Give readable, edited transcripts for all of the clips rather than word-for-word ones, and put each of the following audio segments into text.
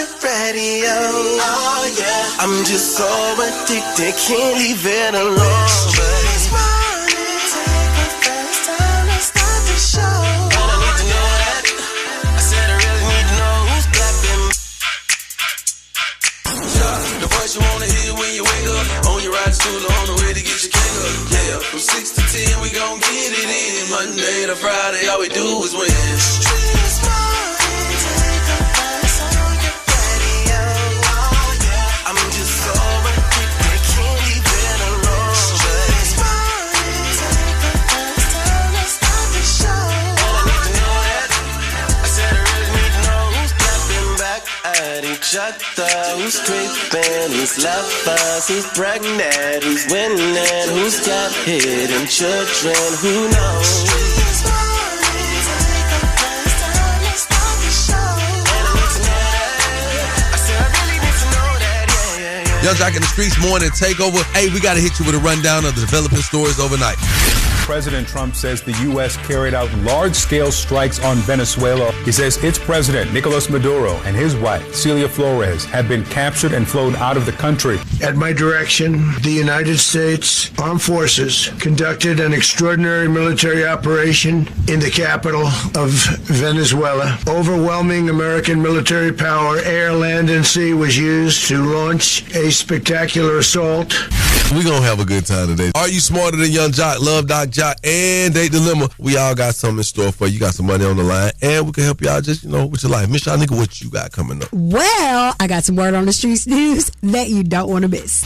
your radio. Oh yeah, I'm just so addicted, can't leave it alone. This morning, take the first time to start the show. And I need to know that. I said I really need to know who's clapping. Yeah, the voice you wanna hear when you wake up. On your ride to school, on the way to get your cake up. Yeah, from 6 to 10, we gon' get it in. Monday to Friday, all we do is win. Who's creeping, who's lovers, who's pregnant, who's winning, who's got hidden children, who knows? Young Jock in the Streetz morning takeover. Hey, we got to hit you with a rundown of the developing stories overnight. President Trump says the U.S. carried out large-scale strikes on Venezuela. He says its president, Nicolas Maduro, and his wife, Celia Flores, have been captured and flown out of the country. At my direction, the United States Armed Forces conducted an extraordinary military operation in the capital of Venezuela. Overwhelming American military power, air, land, and sea, was used to launch a spectacular assault. We're going to have a good time today. Are you smarter than Young Jock, Love Doc Jock, and Date Dilemma? We all got something in store for you. You got some money on the line, and we can help you out just, with your life. Miss Shyneka, what you got coming up? Well, I got some Word on the Streetz news that you don't want to miss.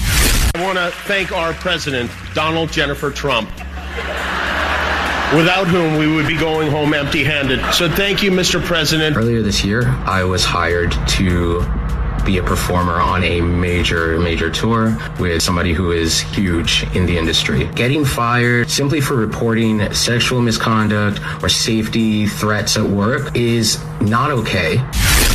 I want to thank our president, Donald Jennifer Trump, without whom we would be going home empty-handed. So thank you, Mr. President. Earlier this year, I was hired to be a performer on a major tour with somebody who is huge in the industry. Getting fired simply for reporting sexual misconduct or safety threats at work is not okay.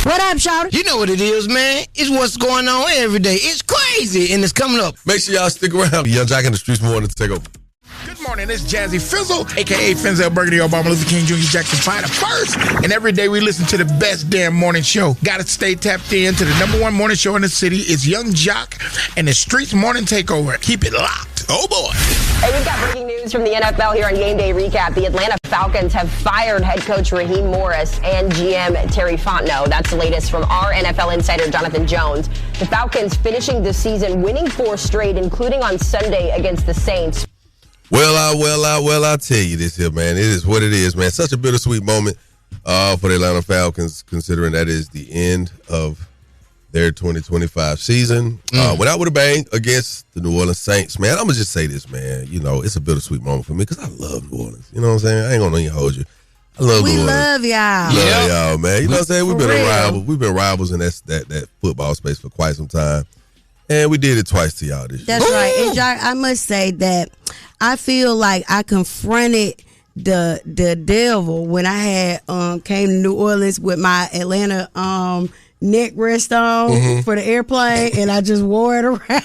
What up, Shawty? You know what it is, man. It's what's going on every day. It's crazy, and it's coming up. Make sure y'all stick around. Young Jock in the Streetz morning to take over. Good morning, it's Jazzy Fizzle, a.k.a. Fenzel Burgundy, Obama Luther King Jr. Jackson 5 the first. And every day we listen to the best damn morning show. Got to stay tapped in to the number one morning show in the city. It's Young Jock and the Streetz Morning Takeover. Keep it locked. Oh, boy. Hey, we've got breaking news from the NFL here on Game Day Recap. The Atlanta Falcons have fired head coach Raheem Morris and GM Terry Fontenot. That's the latest from our NFL insider, Jonathan Jones. The Falcons finishing the season winning 4 straight, including on Sunday against the Saints. Well, I'll tell you this here, man. It is what it is, man. Such a bittersweet moment for the Atlanta Falcons, considering that is the end of their 2025 season. Went out with a bang against the New Orleans Saints, man. I'm going to just say this, man. It's a bittersweet moment for me because I love New Orleans. You know what I'm saying? I ain't going to even hold you. I love New Orleans. We love y'all. Love y'all, man. You know what I'm saying? We've been rivals in that football space for quite some time. And we did it twice to y'all this year. That's right. And Jock, I must say that I feel like I confronted the devil when I had came to New Orleans with my Atlanta neck rest on for the airplane, and I just wore it around.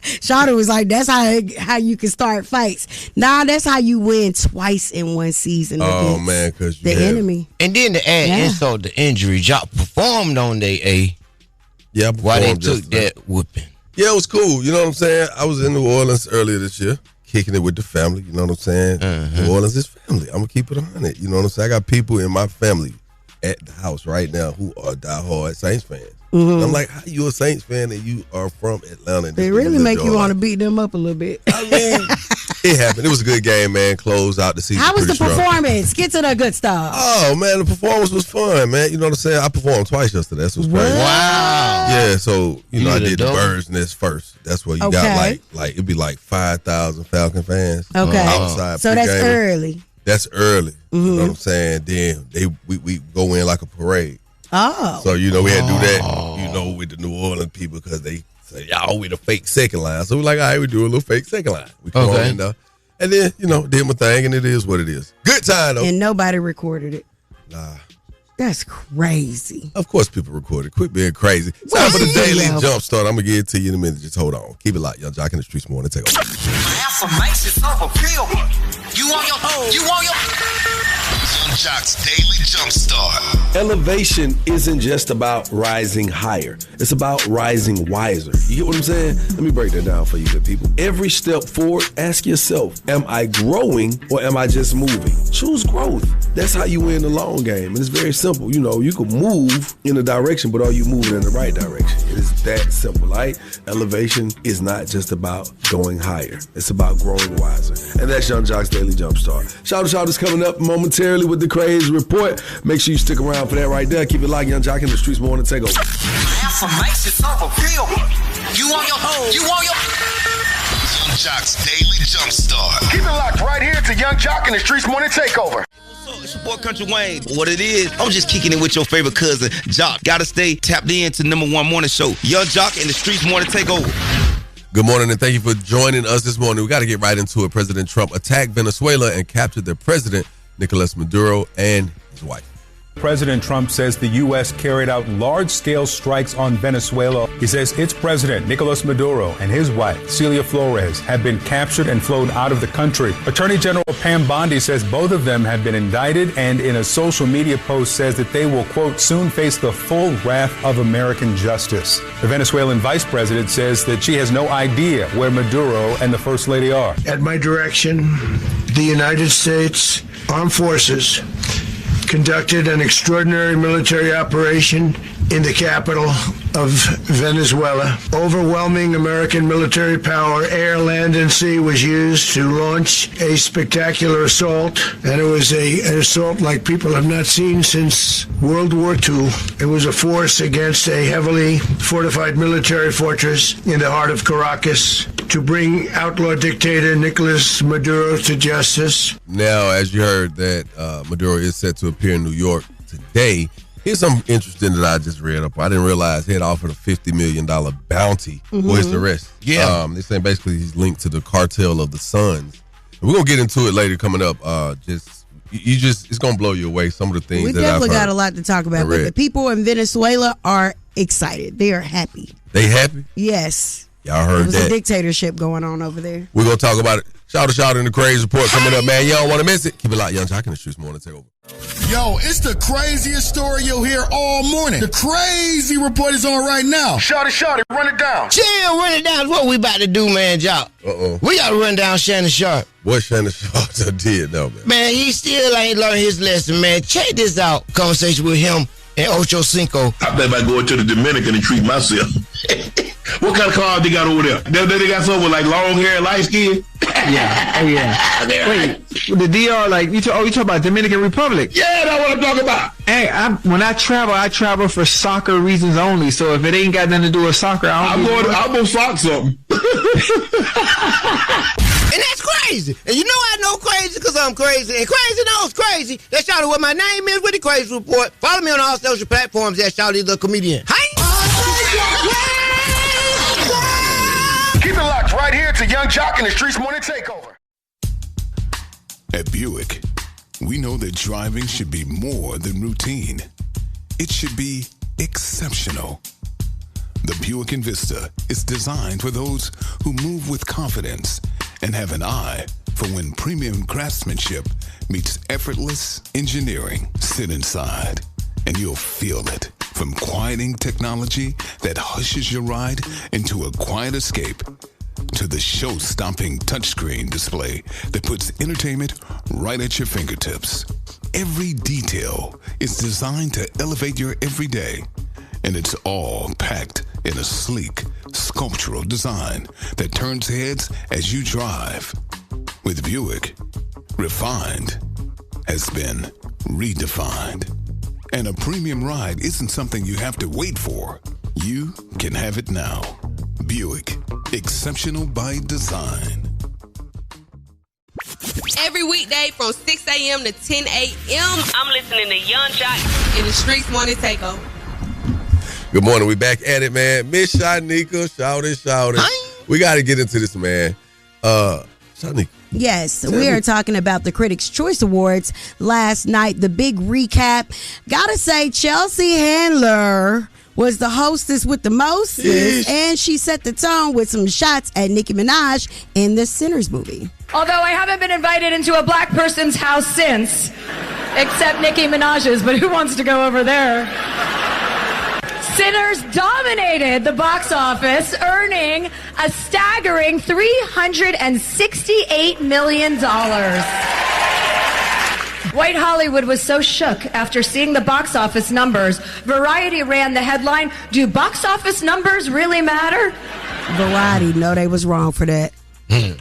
Shawty was like, that's how you can start fights. Nah, that's how you win twice in one season against man, because the enemy. And then to add insult to injury, Jock performed on day A. Yeah, why they took that whooping. Yeah, it was cool. You know what I'm saying? I was in New Orleans earlier this year, kicking it with the family. You know what I'm saying? New Orleans is family. I'm going to keep it on it. You know what I'm saying? I got people in my family at the house right now who are diehard Saints fans. I'm like, how you a Saints fan and you are from Atlanta? They really make you want to beat them up a little bit. I mean, it happened. It was a good game, man. Closed out the season. How was the strong. performance? Get to the good stuff. Oh, man, the performance was fun, man. You know what I'm saying? I performed twice yesterday. That's what's crazy. Wow. Yeah, so, I did the Birds Nest first. That's where you got it'd be like 5,000 Falcon fans. Okay. Outside. So that's early. That's early. You know what I'm saying? Then we go in like a parade. Oh. So, we had to do that, with the New Orleans people because they say, y'all with a fake second line. So we're like, all right, we do a little fake second line. We come on in there. And then, did my thing, and it is what it is. Good time, though. And nobody recorded it. Nah. That's crazy. Of course people recorded. Quit being crazy. Time for the Daily Jump Start. I'm going to give it to you in a minute. Just hold on. Keep it locked. Young Jock in the Streetz morning. Take over. Affirmations of appeal. You want your Young Jock's Daily Jump Start. Elevation isn't just about rising higher. It's about rising wiser. You get what I'm saying? Let me break that down for you good people. Every step forward, ask yourself, am I growing or am I just moving? Choose growth. That's how you win the long game. And it's very simple. You know, you can move in a direction, but are you moving in the right direction? It is that simple, right? Elevation is not just about going higher. It's about growing wiser. And that's Young Jock's Daily Jumpstart. Shout is coming up momentarily with the Crazy Report. Make sure you stick around for that right there. Keep it locked, Young Jock in the streets morning takeover. Affirmations over real. You want your home. You want your Young Jock's Daily Jumpstart. Keep it locked right here to Young Jock in the streets morning takeover. It's your boy Country Wayne. What it is, I'm just kicking it with your favorite cousin, Jock. Gotta stay tapped in to #1 morning show. Young Jock in the streets morning takeover. Good morning, and thank you for joining us this morning. We got to get right into it. President Trump attacked Venezuela and captured their president, Nicolas Maduro, and his wife. President Trump says the U.S. carried out large-scale strikes on Venezuela. He says its president, Nicolas Maduro, and his wife, Celia Flores, have been captured and flown out of the country. Attorney General Pam Bondi says both of them have been indicted, and in a social media post says that they will, quote, soon face the full wrath of American justice. The Venezuelan vice president says that she has no idea where Maduro and the First Lady are. At my direction, the United States Armed Forces conducted an extraordinary military operation in the capital of Venezuela. Overwhelming American military power, air, land, and sea, was used to launch a spectacular assault, and it was an assault like people have not seen since World War II. It was a force against a heavily fortified military fortress in the heart of Caracas to bring outlaw dictator Nicolas Maduro to justice. Now, as you heard, that Maduro is set to appear in New York today. Here's something interesting that I just read up. I didn't realize he had offered a $50 million bounty for his arrest. Yeah. They're saying basically he's linked to the cartel of the Suns. And we're going to get into it later coming up. It's going to blow you away, some of the things we that definitely I've heard got a lot to talk about. But the people in Venezuela are excited. They are happy. They happy? Yes. Y'all heard that. There's a dictatorship going on over there. We're going to talk about it. Shout in the Crazy Report coming up, man. You don't want to miss it. Keep it locked, Young Jock in the streets morning takeover. Yo, it's the craziest story you'll hear all morning. The Crazy Report is on right now. Shout it, run it down. Chill, run it down. That's what we about to do, man, Jock. We got to run down Shannon Sharp. What Shannon Sharp did, though, man? Man, he still ain't learned his lesson, man. Check this out. Conversation with him and Ocho Cinco. I think about going to the Dominican and treat myself. What kind of car they got over there? They got something with like long hair, light skin? Yeah. Oh, yeah. Wait, the DR, like, you talk about Dominican Republic? Yeah, that's what I'm talking about. Hey, when I travel for soccer reasons only. So if it ain't got nothing to do with soccer, I'm going to sock something. And that's crazy. And you know I know crazy because I'm crazy. And crazy knows crazy. That's y'all what my name is with the Crazy Report. Follow me on all social platforms at Shawty the Comedian. Keep it locked right here to Young Jock in the streets morning takeover. At Buick, we know that driving should be more than routine. It should be exceptional. The Buick Envista is designed for those who move with confidence and have an eye for when premium craftsmanship meets effortless engineering. Sit inside and you'll feel it. From quieting technology that hushes your ride into a quiet escape to the show-stopping touchscreen display that puts entertainment right at your fingertips. Every detail is designed to elevate your everyday, and it's all packed in a sleek, sculptural design that turns heads as you drive. With Buick, refined has been redefined. And a premium ride isn't something you have to wait for. You can have it now. Buick, exceptional by design. Every weekday from 6 a.m. to 10 a.m., I'm listening to Young Jock in the streets morning takeover. Good morning. We back at it, man. Miss Shyneka, shout it. We got to get into this, man. Shyneka. Yes, we are talking about the Critics' Choice Awards last night. The big recap. Gotta say, Chelsea Handler was the hostess with the mostest, and she set the tone with some shots at Nicki Minaj in the Sinners movie. Although I haven't been invited into a black person's house since, except Nicki Minaj's, but who wants to go over there? Sinners dominated the box office, earning a staggering $368 million. White Hollywood was so shook after seeing the box office numbers. Variety ran the headline, "Do box office numbers really matter?" Variety, no, they was wrong for that.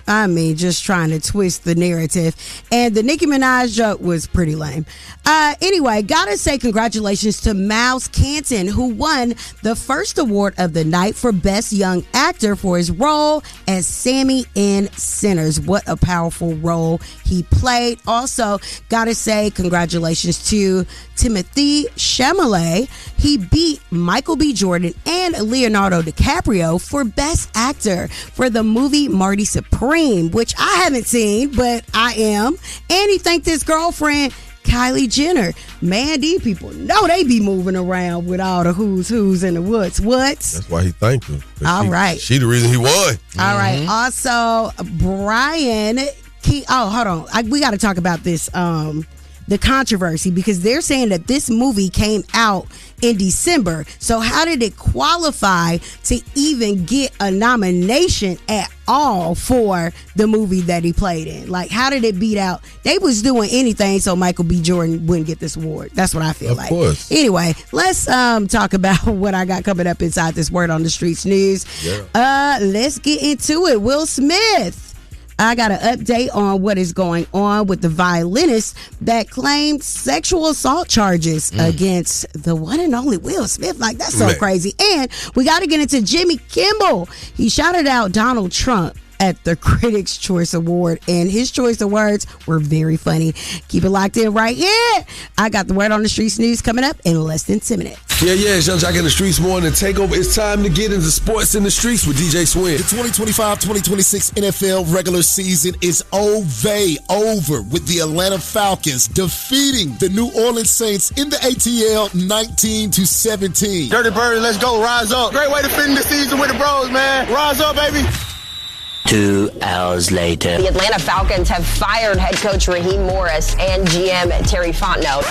I mean, just trying to twist the narrative. And the Nicki Minaj joke was pretty lame. Anyway, gotta say congratulations to Miles Canton, who won the first award of the night for Best Young Actor for his role as Sammy in Sinners. What a powerful role he played. Also, gotta say congratulations to Timothée Chalamet. He beat Michael B. Jordan and Leonardo DiCaprio for Best Actor for the movie Marty Supreme, which I haven't seen, but I am. And he thanked his girlfriend, Kylie Jenner. Man, these people know they be moving around with all the who's in the what's. That's why he thanked her. All right. She the reason he won. All right. Also, Brian, hold on. We got to talk about this, the controversy, because they're saying that this movie came out in December. So how did it qualify to even get a nomination at all for the movie that he played in? Like, how did it beat out? They was doing anything so Michael B. Jordan wouldn't get this award. That's what I feel like. Of course. Anyway, let's talk about what I got coming up inside this Word on the Streetz news. Yeah. Let's get into it. Will Smith. I got an update on what is going on with the violinist that claimed sexual assault charges against the one and only Will Smith. Like, that's so crazy. And we got to get into Jimmy Kimmel. He shouted out Donald Trump at the Critics' Choice Award, and his choice of words were very funny. Keep it locked in right here. I got the Word on the Streetz news coming up in less than 10 minutes. Yeah, it's Young Jock in the Streetz Morning Takeover. It's time to get into sports in the streets with DJ Swin. The 2025-2026 NFL regular season is over with the Atlanta Falcons defeating the New Orleans Saints in the ATL 19-17. Dirty Bird, let's go. Rise up. Great way to finish the season with the bros, man. Rise up, baby. 2 hours later. The Atlanta Falcons have fired head coach Raheem Morris and GM Terry Fontenot.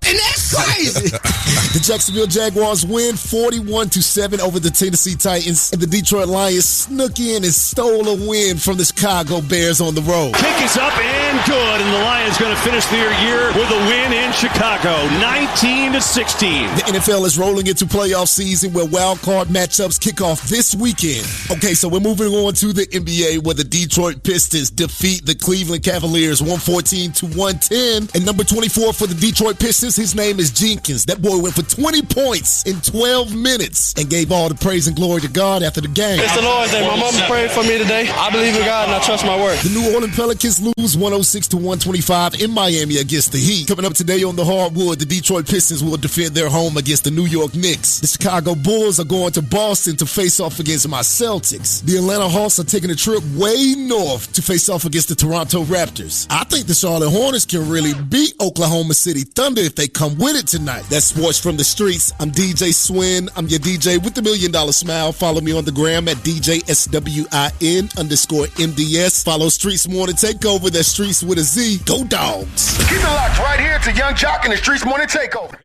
And that's crazy. The Jacksonville Jaguars win 41-7 over the Tennessee Titans, and the Detroit Lions snuck in and stole a win from the Chicago Bears on the road. Kick is up and good, and the Lions going to finish their year with a win in Chicago, 19-16. The NFL is rolling into playoff season where wild card matchups kick off this weekend. Okay, so we're moving on to the NBA where the Detroit Pistons defeat the Cleveland Cavaliers 114-110. And number 24 for the Detroit Pistons, his name is Jenkins. That boy went for 20 points in 12 minutes and gave all the praise and glory to God after the game. It's the Lord's day. My mom prayed for me today. I believe in God and I trust my word. The New Orleans Pelicans lose 106-125 in Miami against the Heat. Coming up today on the hardwood, the Detroit Pistons will defend their home against the New York Knicks. The Chicago Bulls are going to Boston to face off against my Celtics. The Atlanta Hawks are taking a trip way north to face off against the Toronto Raptors. I think the Charlotte Hornets can really beat Oklahoma City Thunder if they come with it tonight. That's sports from the streets. I'm DJ Swin. I'm your DJ with the $1 Million Smile. Follow me on the gram at DJSWIN_MDS. Follow Streetz Morning Takeover. That's Streetz with a Z. Go Dogs. Keep it locked right here to Young Jock in the Streetz Morning Takeover.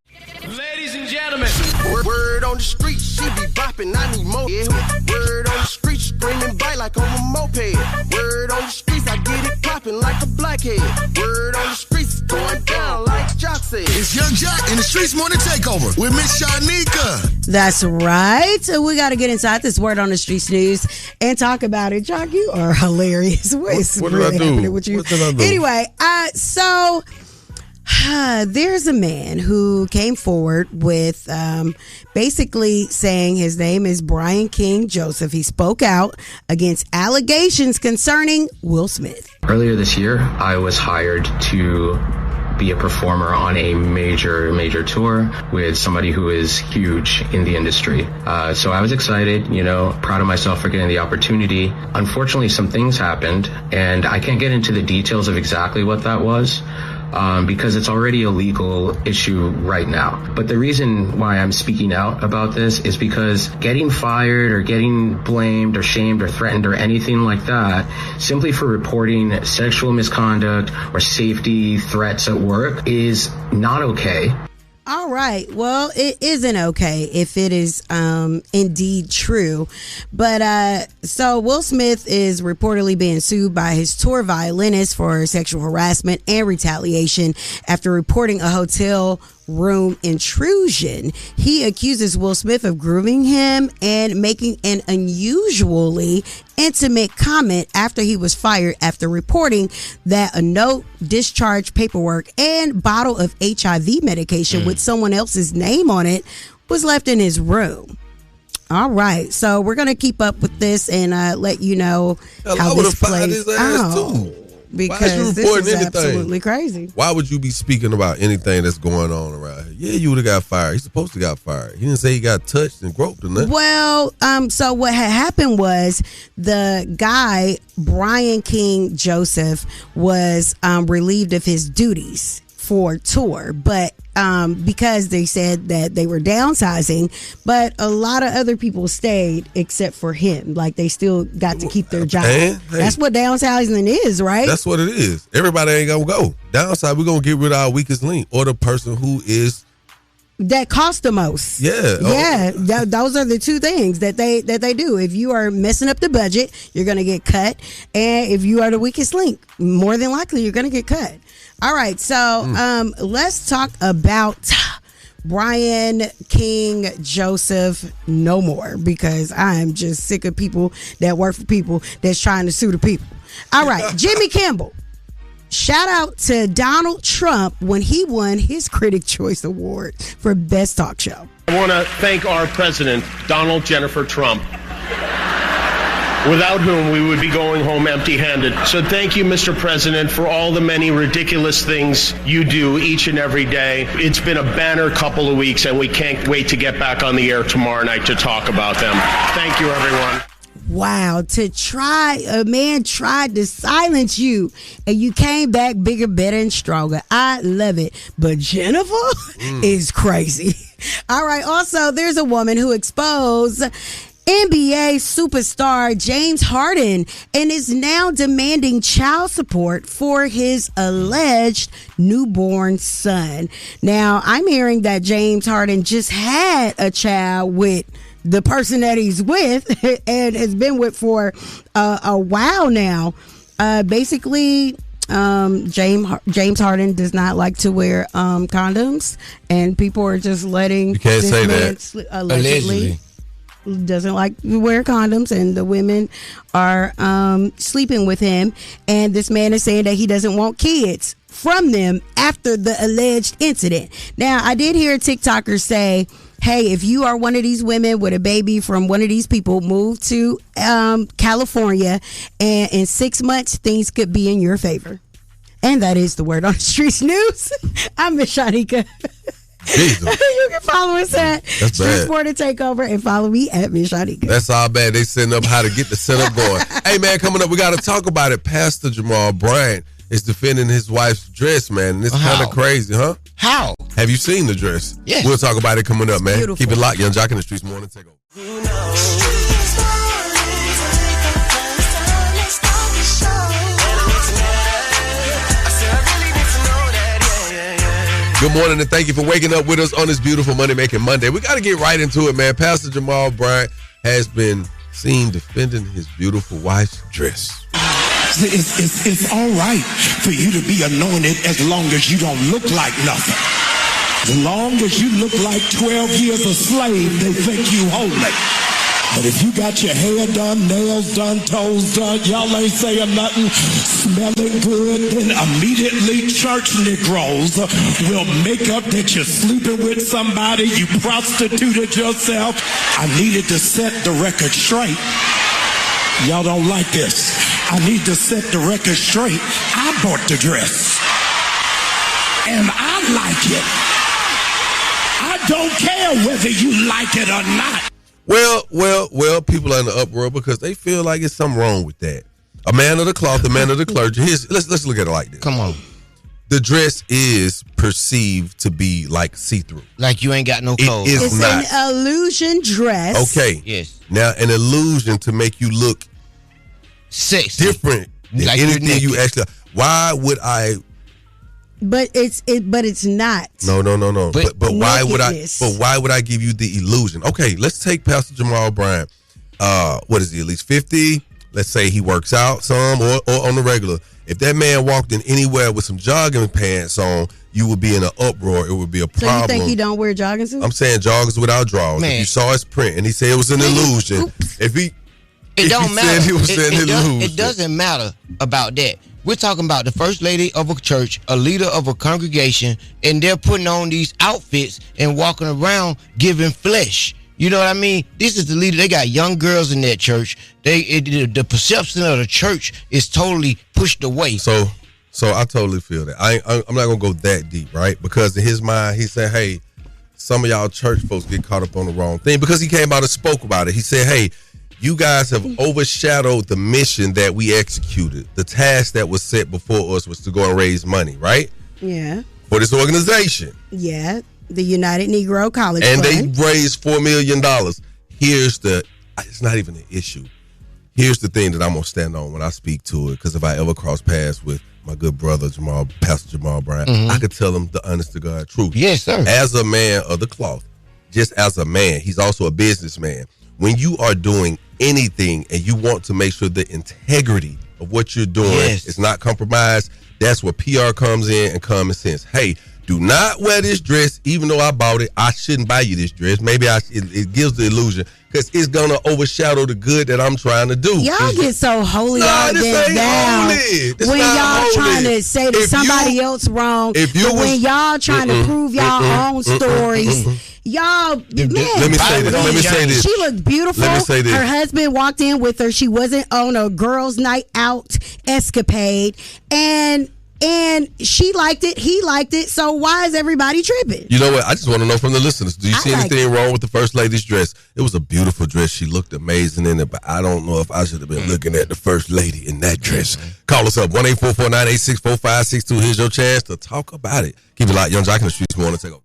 Ladies and gentlemen, word on the street, she be bopping, I need more. Yeah. Word on the street, screaming bite like on a moped. Word on the streets, I get it popping like a blackhead. Word on the streets, going down like Jock said. It's Young Jock in the Streetz Morning Takeover with Miss Shyneka. That's right. So we got to get inside this Word on the Streetz news and talk about it. Jock, you are hilarious. What did I do? Happening with you? What did I do? Anyway, so there's a man who came forward with basically saying his name is Brian King Joseph. He spoke out against allegations concerning Will Smith. Earlier this year, I was hired to be a performer on a major tour with somebody who is huge in the industry. So I was excited, proud of myself for getting the opportunity. Unfortunately, some things happened, and I can't get into the details of exactly what that was. because it's already a legal issue right now. But the reason why I'm speaking out about this is because getting fired or getting blamed or shamed or threatened or anything like that simply for reporting sexual misconduct or safety threats at work is not okay. All right. Well, it isn't okay if it is indeed true. But so Will Smith is reportedly being sued by his tour violinist for sexual harassment and retaliation after reporting a hotel room intrusion. He accuses Will Smith of grooming him and making an unusually intimate comment after he was fired after reporting that a note, discharge paperwork, and bottle of HIV medication with someone else's name on it was left in his room. All right, so we're going to keep up with this and let you know how this plays out. Because this is absolutely crazy. Why would you be speaking about anything that's going on around here? Yeah, you would have got fired. He's supposed to got fired. He didn't say he got touched and groped or nothing. Well, so what had happened was the guy, Brian King Joseph, was relieved of his duties for tour, but because they said that they were downsizing, but a lot of other people stayed except for him. Like they still got to keep their job. Hey, that's what downsizing is, right? That's what it is. Everybody ain't gonna go. Downside, we're gonna get rid of our weakest link or the person who is that cost the most. Yeah. Yeah. Those are the two things that they do. If you are messing up the budget, you're going to get cut. And if you are the weakest link, more than likely you're going to get cut. All right. So let's talk about Brian King Joseph no more, because I'm just sick of people that work for people that's trying to sue the people. All right. Jimmy Kimmel. Shout out to Donald Trump when he won his Critics' Choice Award for Best Talk Show. I want to thank our president, Donald Jennifer Trump, without whom we would be going home empty-handed. So thank you, Mr. President, for all the many ridiculous things you do each and every day. It's been a banner couple of weeks, and we can't wait to get back on the air tomorrow night to talk about them. Thank you, everyone. Wow, a man tried to silence you and you came back bigger, better, and stronger. I love it. But Jennifer is crazy. All right. Also, there's a woman who exposed NBA superstar James Harden and is now demanding child support for his alleged newborn son. Now, I'm hearing that James Harden just had a child with the person that he's with and has been with for a while now. Basically, James Harden does not like to wear condoms, and people are just letting you can't this say man that. Allegedly doesn't like to wear condoms, and the women are sleeping with him, and this man is saying that he doesn't want kids from them after the alleged incident. Now, I did hear a TikToker say, hey, if you are one of these women with a baby from one of these people, move to California, and in 6 months, things could be in your favor. And that is the Word on the Streetz news. I'm Miss Shyneka. You can follow us at Streetz Morning Takeover and follow me at Miss Shyneka. That's all bad. They setting up how to get the setup going. Hey, man, coming up, we got to talk about it. Pastor Jamal Ryan is defending his wife's dress, man. And it's kind of crazy, huh? How? Have you seen the dress? Yes. We'll talk about it coming up, man. Beautiful. Keep it locked. Young Jock in the Streetz Morning Takeover. Good morning, and thank you for waking up with us on this beautiful Money Making Monday. We got to get right into it, man. Pastor Jamal Ryan has been seen defending his beautiful wife's dress. It's all right for you to be anointed as long as you don't look like nothing. As long as you look like 12 years a slave, they think you holy. But if you got your hair done, nails done, toes done, y'all ain't saying nothing, smelling good, then immediately church Negroes will make up that you're sleeping with somebody, you prostituted yourself. I needed to set the record straight. Y'all don't like this. I need to set the record straight. I bought the dress. And I like it. I don't care whether you like it or not. Well, people are in the uproar because they feel like it's something wrong with that. A man of the cloth, a man of the clergy. Let's look at it like this. Come on. the dress is perceived to be like see-through. Like you ain't got no clothes. It's not an illusion dress. Okay. Yes. Now, an illusion to make you look sexy, different than like anything you actually. Why would I? But it's not. No. But why would I? Nakedness. But why would I give you the illusion? Okay, let's take Pastor Jamal Ryan. What is he? At least 50. Let's say he works out some or on the regular. If that man walked in anywhere with some jogging pants on, you would be in an uproar. It would be a problem. So you think he don't wear jogging suits? I'm saying joggers without drawers. Man. If you saw his print and he said it was an illusion, it don't matter. Said he was an illusion. It doesn't matter about that. We're talking about the first lady of a church, a leader of a congregation, and they're putting on these outfits and walking around giving flesh. You know what I mean? This is the leader. They got young girls in that church. The perception of the church is totally pushed away. So I totally feel that. I'm not gonna go that deep, right? Because in his mind, he said, "Hey, some of y'all church folks get caught up on the wrong thing." Because he came out and spoke about it. He said, "Hey, you guys have overshadowed the mission that we executed. The task that was set before us was to go and raise money, right? Yeah. For this organization. Yeah. The United Negro College And Fund. they raised $4 million. It's not even an issue. Here's the thing that I'm going to stand on when I speak to it, because if I ever cross paths with my good brother, Pastor Jamal Ryan, I could tell him the honest to God truth. Yes, sir. As a man of the cloth, just as a man, he's also a businessman. When you are doing anything and you want to make sure the integrity of what you're doing is not compromised, that's where PR comes in and common sense. Hey, do not wear this dress, even though I bought it. I shouldn't buy you this dress. Maybe it gives the illusion, because it's going to overshadow the good that I'm trying to do. Y'all get so holy all this day ain't down holy. This when not y'all holy. trying to say that somebody else wrong. When y'all trying to prove y'all own stories. Y'all, man. Let me say this. She looked beautiful. Let me say this. Her husband walked in with her. She wasn't on a girls' night out escapade. And she liked it. He liked it. So why is everybody tripping? You know what? I just want to know from the listeners. Do you see anything wrong with the First Lady's dress? It was a beautiful dress. She looked amazing in it, but I don't know if I should have been looking at the First Lady in that dress. Call us up, 1-844-986-4562. Here's your chance to talk about it. Keep it locked. Young Jock in the Streetz morning. Take over.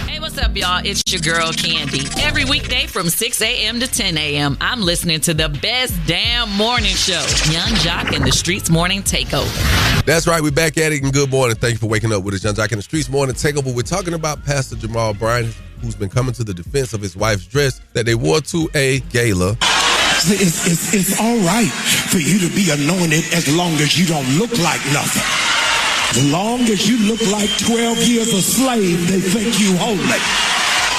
Hey, what's up, y'all? It's your girl, Candy. Every weekday from 6 a.m. to 10 a.m., I'm listening to the best damn morning show, Young Jock in the Streetz Morning Takeover. That's right. We're back at it, and good morning. Thank you for waking up with us, Young Jock in the Streetz Morning Takeover. We're talking about Pastor Jamal Ryan, who's been coming to the defense of his wife's dress that they wore to a gala. It's all right for you to be anointed as long as you don't look like nothing. As long as you look like 12 years a slave, they think you holy.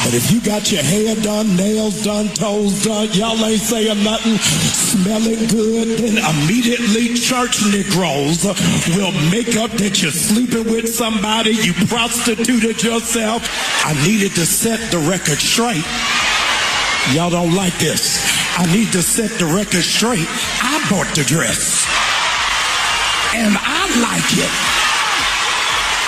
But if you got your hair done, nails done, toes done, y'all ain't saying nothing, smelling good, then immediately church Negroes will make up that you're sleeping with somebody, you prostituted yourself. I needed to set the record straight. Y'all don't like this. I need to set the record straight. I bought the dress. And I like it.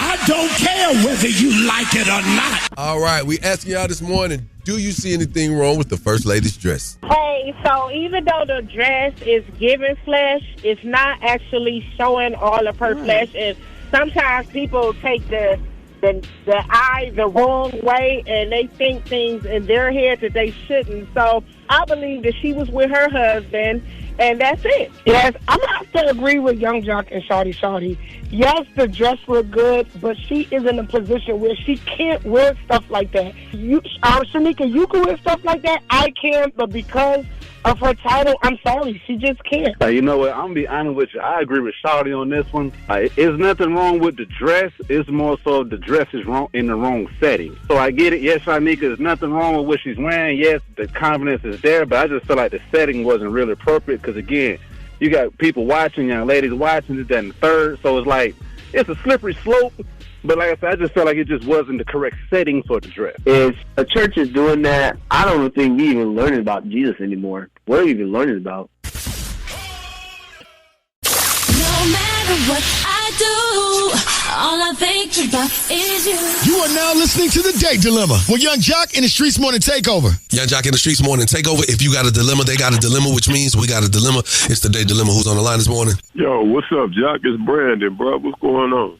I don't care whether you like it or not. All right, we asking y'all this morning, do you see anything wrong with the First Lady's dress? Hey, so even though the dress is giving flesh, it's not actually showing all of her flesh. And sometimes people take the eye the wrong way, and they think things in their head that they shouldn't. So I believe that she was with her husband, and that's it. Yes, I'm have to agree with Young Jock and Shawty. Yes, the dress looked good, but she is in a position where she can't wear stuff like that. Shyneka, you can wear stuff like that. I can, but because of her title, I'm sorry, she just can't. You know what? I'm going to be honest with you. I agree with Shawty on this one. There's nothing wrong with the dress. It's more so the dress is wrong in the wrong setting. So I get it. Yes, Shyneka, there's nothing wrong with what she's wearing. Yes, the confidence is there, but I just feel like the setting wasn't really appropriate because, again, you got people watching, young ladies watching this, that, and the third. So it's like, it's a slippery slope. But like I said, I just felt like it just wasn't the correct setting for the dress. If a church is doing that, I don't think we even learning about Jesus anymore. What are we even learning about? No matter what I do, all I think about is you. You are now listening to The Day Dilemma with Young Jock in the Streetz Morning Takeover. Young Jock in the Streetz Morning Takeover. If you got a dilemma, they got a dilemma, which means we got a dilemma. It's The Day Dilemma. Who's on the line this morning? Yo, what's up, Jock? It's Brandon, bro. What's going on?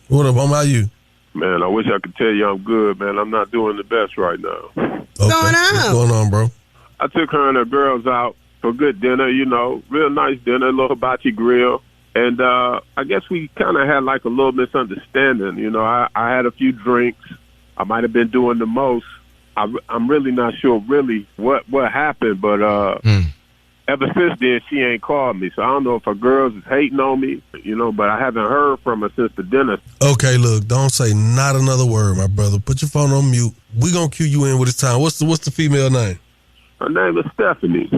What up, homie? How you? Man, I wish I could tell you I'm good, man. I'm not doing the best right now. Okay. What's going on, bro? I took her and her girls out for good dinner, real nice dinner, a little Hibachi Grill. And I guess we kind of had like a little misunderstanding. I had a few drinks. I might have been doing the most. I'm really not sure really what happened, but ever since then, she ain't called me. So I don't know if her girls is hating on me, but I haven't heard from her since the dinner. Okay, look, don't say not another word, my brother. Put your phone on mute. We gonna cue you in with this time. What's the female name? Her name is Stefani.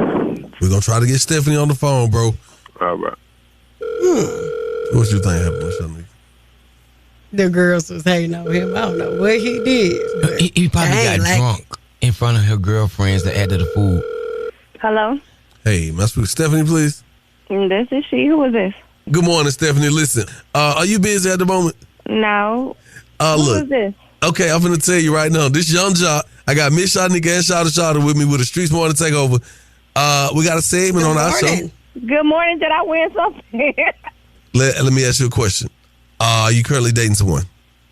We're gonna try to get Stefani on the phone, bro. All right. What you think happened, Shyneka? The girls was hating on him. I don't know what he did. He probably got drunk in front of her girlfriends that added the food. Hello? Hey, may I speak to Stefani, please? This is she. Who is this? Good morning, Stefani. Listen, are you busy at the moment? No. Who is this? Okay, I'm going to tell you right now. This Young Jock. I got Miss Shyneka and Shada with me with the Streetz Morning Takeover. We got a segment on our show. Good morning. Did I win something? Let me ask you a question. Are you currently dating someone?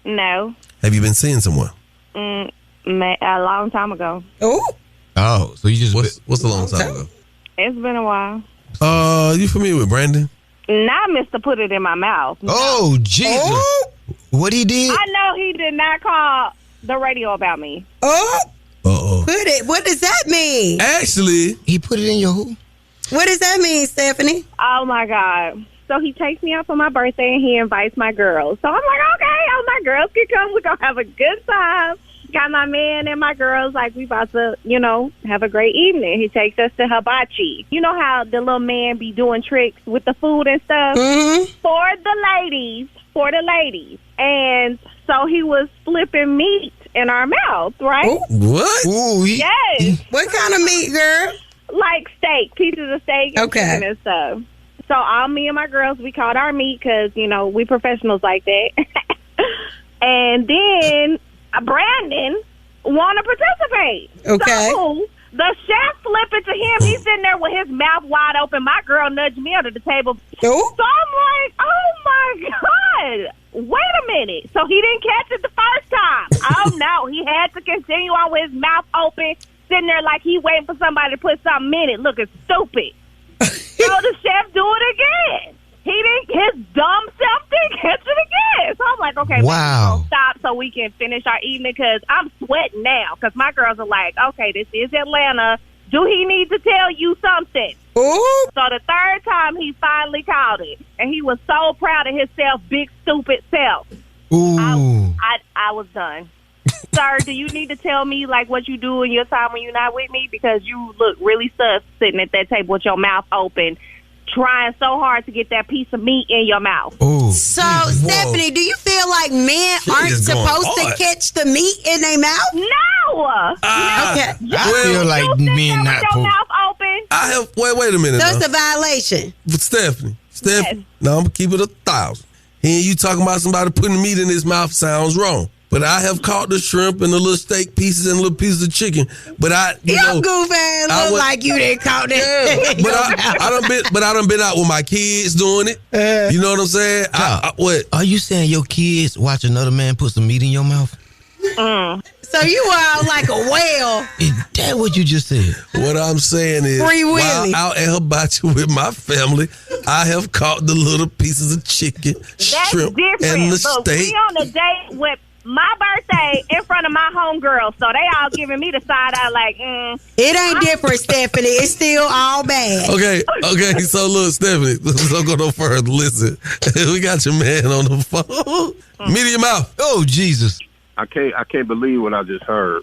No. Have you been seeing someone? A long time ago. Oh, so you just... What's a long time ago? It's been a while. You familiar with Brandon? Not Mr. Put It in My Mouth. No. Oh, Jesus. Oh. What he did? I know he did not call the radio about me. Put it. What does that mean? Actually, he put it in your who? What does that mean, Stefani? Oh, my God. So he takes me out for my birthday and he invites my girls. So I'm like, okay, all my girls can come. We're going to have a good time. Got my man and my girls, like, we about to, have a great evening. He takes us to Hibachi. You know how the little man be doing tricks with the food and stuff? Mm-hmm. For the ladies. And so he was flipping meat in our mouth, right? Ooh, what? Ooh, yes. What kind of meat, girl? Like steak, pieces of steak and chicken and stuff. So all me and my girls, we called our meat because, we professionals like that. And then Brandon want to participate. Okay. So the chef flipped it to him. He's sitting there with his mouth wide open. My girl nudged me under the table. So I'm like, oh, my God. Wait a minute. So he didn't catch it the first time. Oh, no. He had to continue on with his mouth open, sitting there like he waiting for somebody to put something in it, looking stupid. So the chef do it again. His dumb self didn't catch it again. So I'm like, okay, wow. Stop so we can finish our evening because I'm sweating now because my girls are like, okay, this is Atlanta. Do he need to tell you something? Ooh. So the third time he finally called it, and he was so proud of himself, big stupid self. Ooh. I was done. Sir, do you need to tell me like what you do in your time when you're not with me? Because you look really sus sitting at that table with your mouth open, trying so hard to get that piece of meat in your mouth. Ooh. So, Stefani, do you feel like men aren't supposed to catch the meat in their mouth? No. Okay. I feel like men not your mouth open. I have. Wait a minute. That's a violation. But Stefani, now I'm gonna keep it 1,000. Hearing you talking about somebody putting meat in his mouth sounds wrong. But I have caught the shrimp and the little steak pieces and little pieces of chicken. But your goof ass look like you didn't caught that. Yeah, but I done been out with my kids doing it. You know what I'm saying? What? Are you saying your kids watch another man put some meat in your mouth? So you are like a whale. Is that what you just said? What I'm saying is, while out at Hibachi with my family, I have caught the little pieces of chicken, shrimp, and the steak. We on a date with my birthday in front of my homegirls, so they all giving me the side eye like, It ain't different, Stefani. It's still all bad. Okay. So look, Stefani, don't go no further. Listen, we got your man on the phone. Meat in your mouth. Oh, Jesus. I can't believe what I just heard.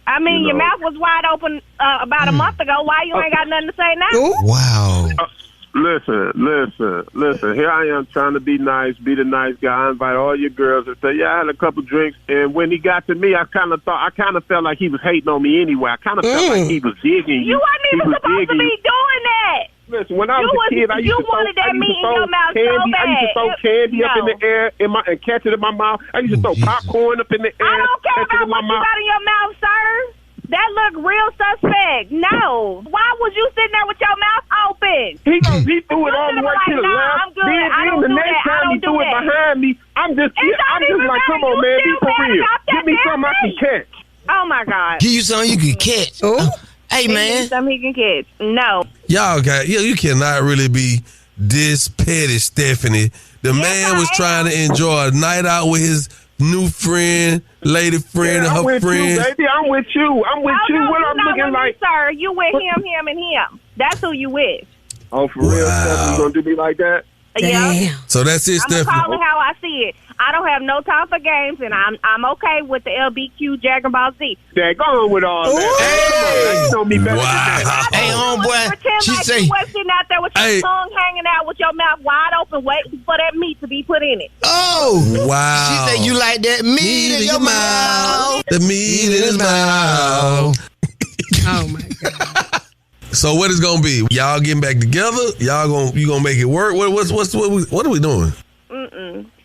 I mean, your mouth was wide open about a month ago. Why you ain't got nothing to say now? Wow. Listen. Here I am trying to be nice, be the nice guy. I invite all your girls and say, I had a couple drinks. And when he got to me, I kind of felt like he was hating on me anyway. I kind of felt like he was digging you. You wasn't even supposed to be doing that. Listen, when I was a kid, I used to throw candy up in the air and catch it in my mouth. I used to throw popcorn up in the air. I don't care about what you got in your mouth, sir. That look real suspect. No. Why was you sitting there with your mouth open? He threw it all the way to the left. I'm good. I don't do that. The next time he threw it behind me, I'm just like, come on, man, be for real. Give me something I can catch. Oh my God. Give you something you can catch. Oh. Hey, man. Something he can catch. No. Y'all got you cannot really be this petty, Stephanie. The man was trying to enjoy a night out with his new friend, lady friend, and her with friends. You, baby. I'm with you. What I'm looking like? Sir, you with him, and him. That's who you with. Oh, for real, Stephanie, you gonna do me like that? Yeah. So that's it, Stephanie. I'm calling how I see it. I don't have no time for games, and I'm okay with the LBQ Dragon Ball Z. Dad, go on with all that. Hey, you know me better than that. Hey, homeboy. Pretend She like say, you was sitting out there with your tongue hanging out with your mouth wide open, waiting for that meat to be put in it. oh. Wow. She said you like that meat in your mouth. The meat in his mouth. Oh my God. So what is gonna be? Y'all getting back together? You gonna make it work? What are we doing?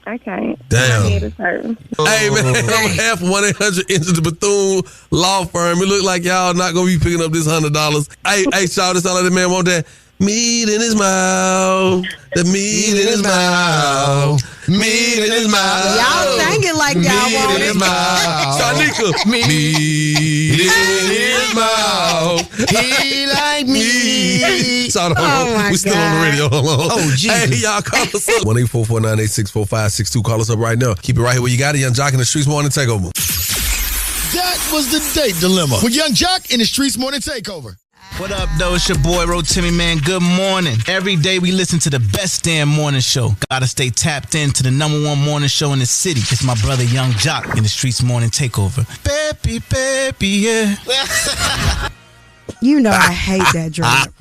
I can't. Damn. My head is hurting. Hey man, I'm half 1-800 into the Bethune Law Firm. It look like y'all not gonna be picking up this $100. Hey, shout this out like the man want that meat in his mouth. The meat in his mouth. Meat in his mouth. Y'all sang it like y'all meat want in his it. mouth. Shyneka. Meat in his mouth. He like me. Shout out. We still on the radio. Hold on. Oh, Jesus. Hey, y'all call us up. 1-844-986-4562. Call us up right now. Keep it right here where you got it. Young Jock in the Streetz Morning Takeover. That was the date dilemma with Young Jock in the Streetz Morning Takeover. What up, though? It's your boy, Rotimi, man. Good morning. Every day we listen to the best damn morning show. Gotta stay tapped into the #1 morning show in the city. It's my brother, Young Jock, in the Streetz Morning Takeover. Baby, baby, yeah. You know I hate that drop.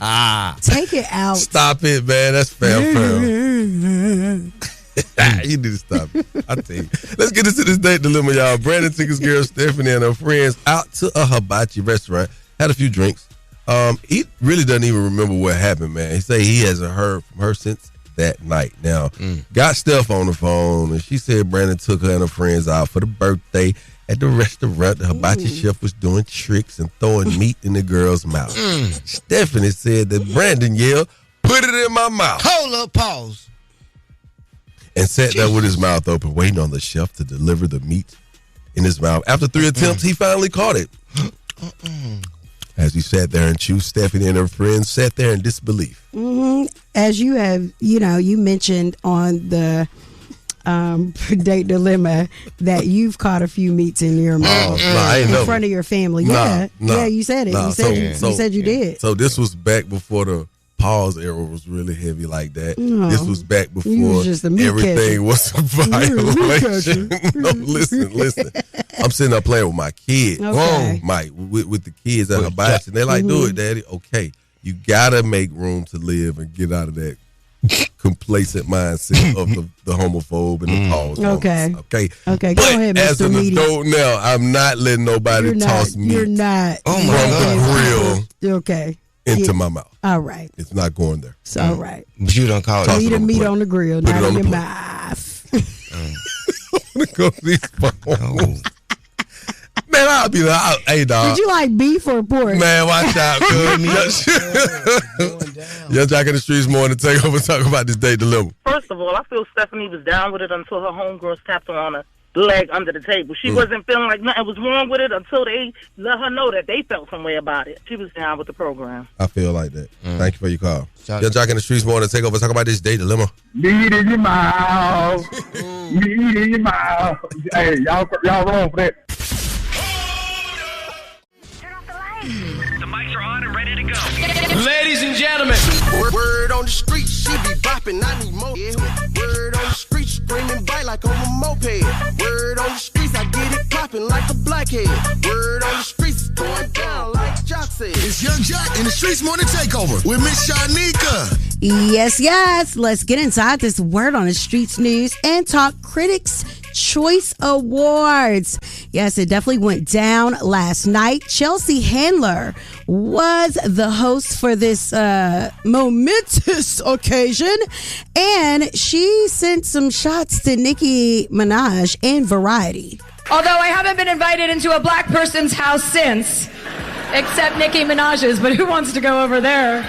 Take it out. Stop it, man. That's fair. You need to stop it. I tell you. Let's get into this date dilemma, y'all. Brandon took his girl Stefani and her friends out to a hibachi restaurant. Had a few drinks. He really doesn't even remember what happened, man. He say he hasn't heard from her since that night. Now, got Steph on the phone, and she said Brandon took her and her friends out for the birthday at the restaurant. The hibachi chef was doing tricks and throwing meat in the girl's mouth. Stephanie said that Brandon yelled, "Put it in my mouth." Hold up, pause. And sat there with his mouth open, waiting on the chef to deliver the meat in his mouth. After 3 attempts, he finally caught it. As he sat there and chewed, Stephanie and her friends sat there in disbelief. As you have, you mentioned on the date dilemma that you've caught a few meats in your mouth in front of your family. Yeah, you said it. You said you did. So this was back before the pause era was really heavy like that. This was back before everything was a violation. No, listen. I'm sitting there playing with my kids. Okay. Mike, with the kids at Hibachi. And they're like, do it, Daddy. Okay. You gotta make room to live and get out of that complacent mindset of the homophobe and the pause. Okay. Okay. Go ahead, Mr. As an Media. adult now, I'm not letting nobody toss me You're not. from the grill Okay. into my mouth. All right. It's not going there. It's all right. But you don't call it. Eat the meat on the grill, Put it not on in the your plate. mouth. Go to these phones. Man, I'll be like, hey, dog. Did you like beef or pork? Man, watch out, good. Young Jock in the Streetz Morning Takeover. Talk about this date dilemma. First of all, I feel Stefani was down with it until her homegirls tapped her on her leg under the table. She wasn't feeling like nothing was wrong with it until they let her know that they felt some way about it. She was down with the program. I feel like that. Thank you for your call. Young Jock in the Streetz Morning Takeover. Talk about this date dilemma. Meat in your mouth. Meat in your mouth. Hey, y'all wrong for that. The mics are on and ready to go. Ladies and gentlemen, word on the street, she be bopping, I need more. Yeah. Word on the street, screaming bite like on a moped. Word on the streets, I get it popping like a blackhead. Word on the streets, going down like Jock said. It's Young Jock in the Streetz Morning Takeover with Miss Shyneka. Yes. Let's get inside this Word on the Streetz news and talk Critics' Choice Awards. Yes, it definitely went down last night. Chelsea Handler was the host for this momentous occasion, and she sent some shots to Nicki Minaj and Variety. Although I haven't been invited into a black person's house since, except Nicki Minaj's, but who wants to go over there?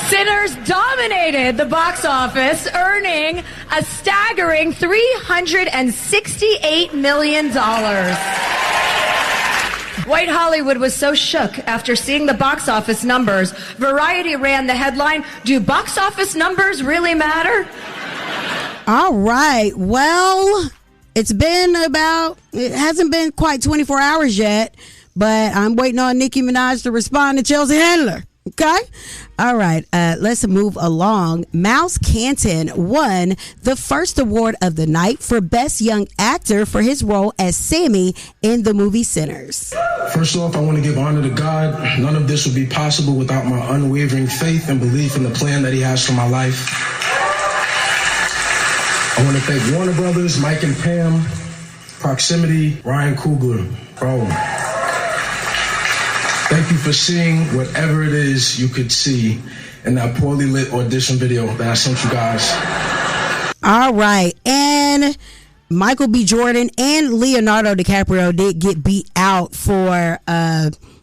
Sinners dominated the box office, earning a staggering $368 million. White Hollywood was so shook after seeing the box office numbers. Variety ran the headline, "Do box office numbers really matter?" All right. Well, it hasn't been quite 24 hours yet, but I'm waiting on Nicki Minaj to respond to Chelsea Handler. Okay? All right. Let's move along. Mouse Canton won the first award of the night for Best Young Actor for his role as Sammy in the movie Sinners. First off, I want to give honor to God. None of this would be possible without my unwavering faith and belief in the plan that he has for my life. I want to thank Warner Brothers, Mike and Pam, Proximity, Ryan Coogler. Bro, thank you for seeing whatever it is you could see in that poorly lit audition video that I sent you guys. All right. And Michael B. Jordan and Leonardo DiCaprio did get beat out for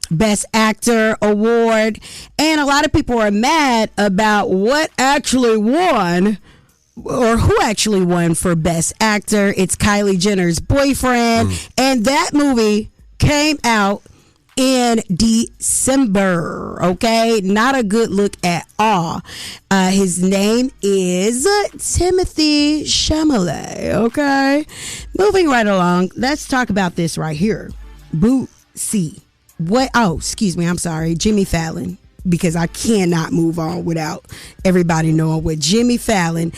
Best Actor award. And a lot of people are mad about what actually won, or who actually won for Best Actor. It's Kylie Jenner's boyfriend. And that movie came out in December. Okay, not a good look at all. His name is Timothy Chalamet. Okay, moving right along, let's talk about this right here. Bootsy. What? Oh, excuse me, I'm sorry, Jimmy Fallon, because I cannot move on without everybody knowing what Jimmy Fallon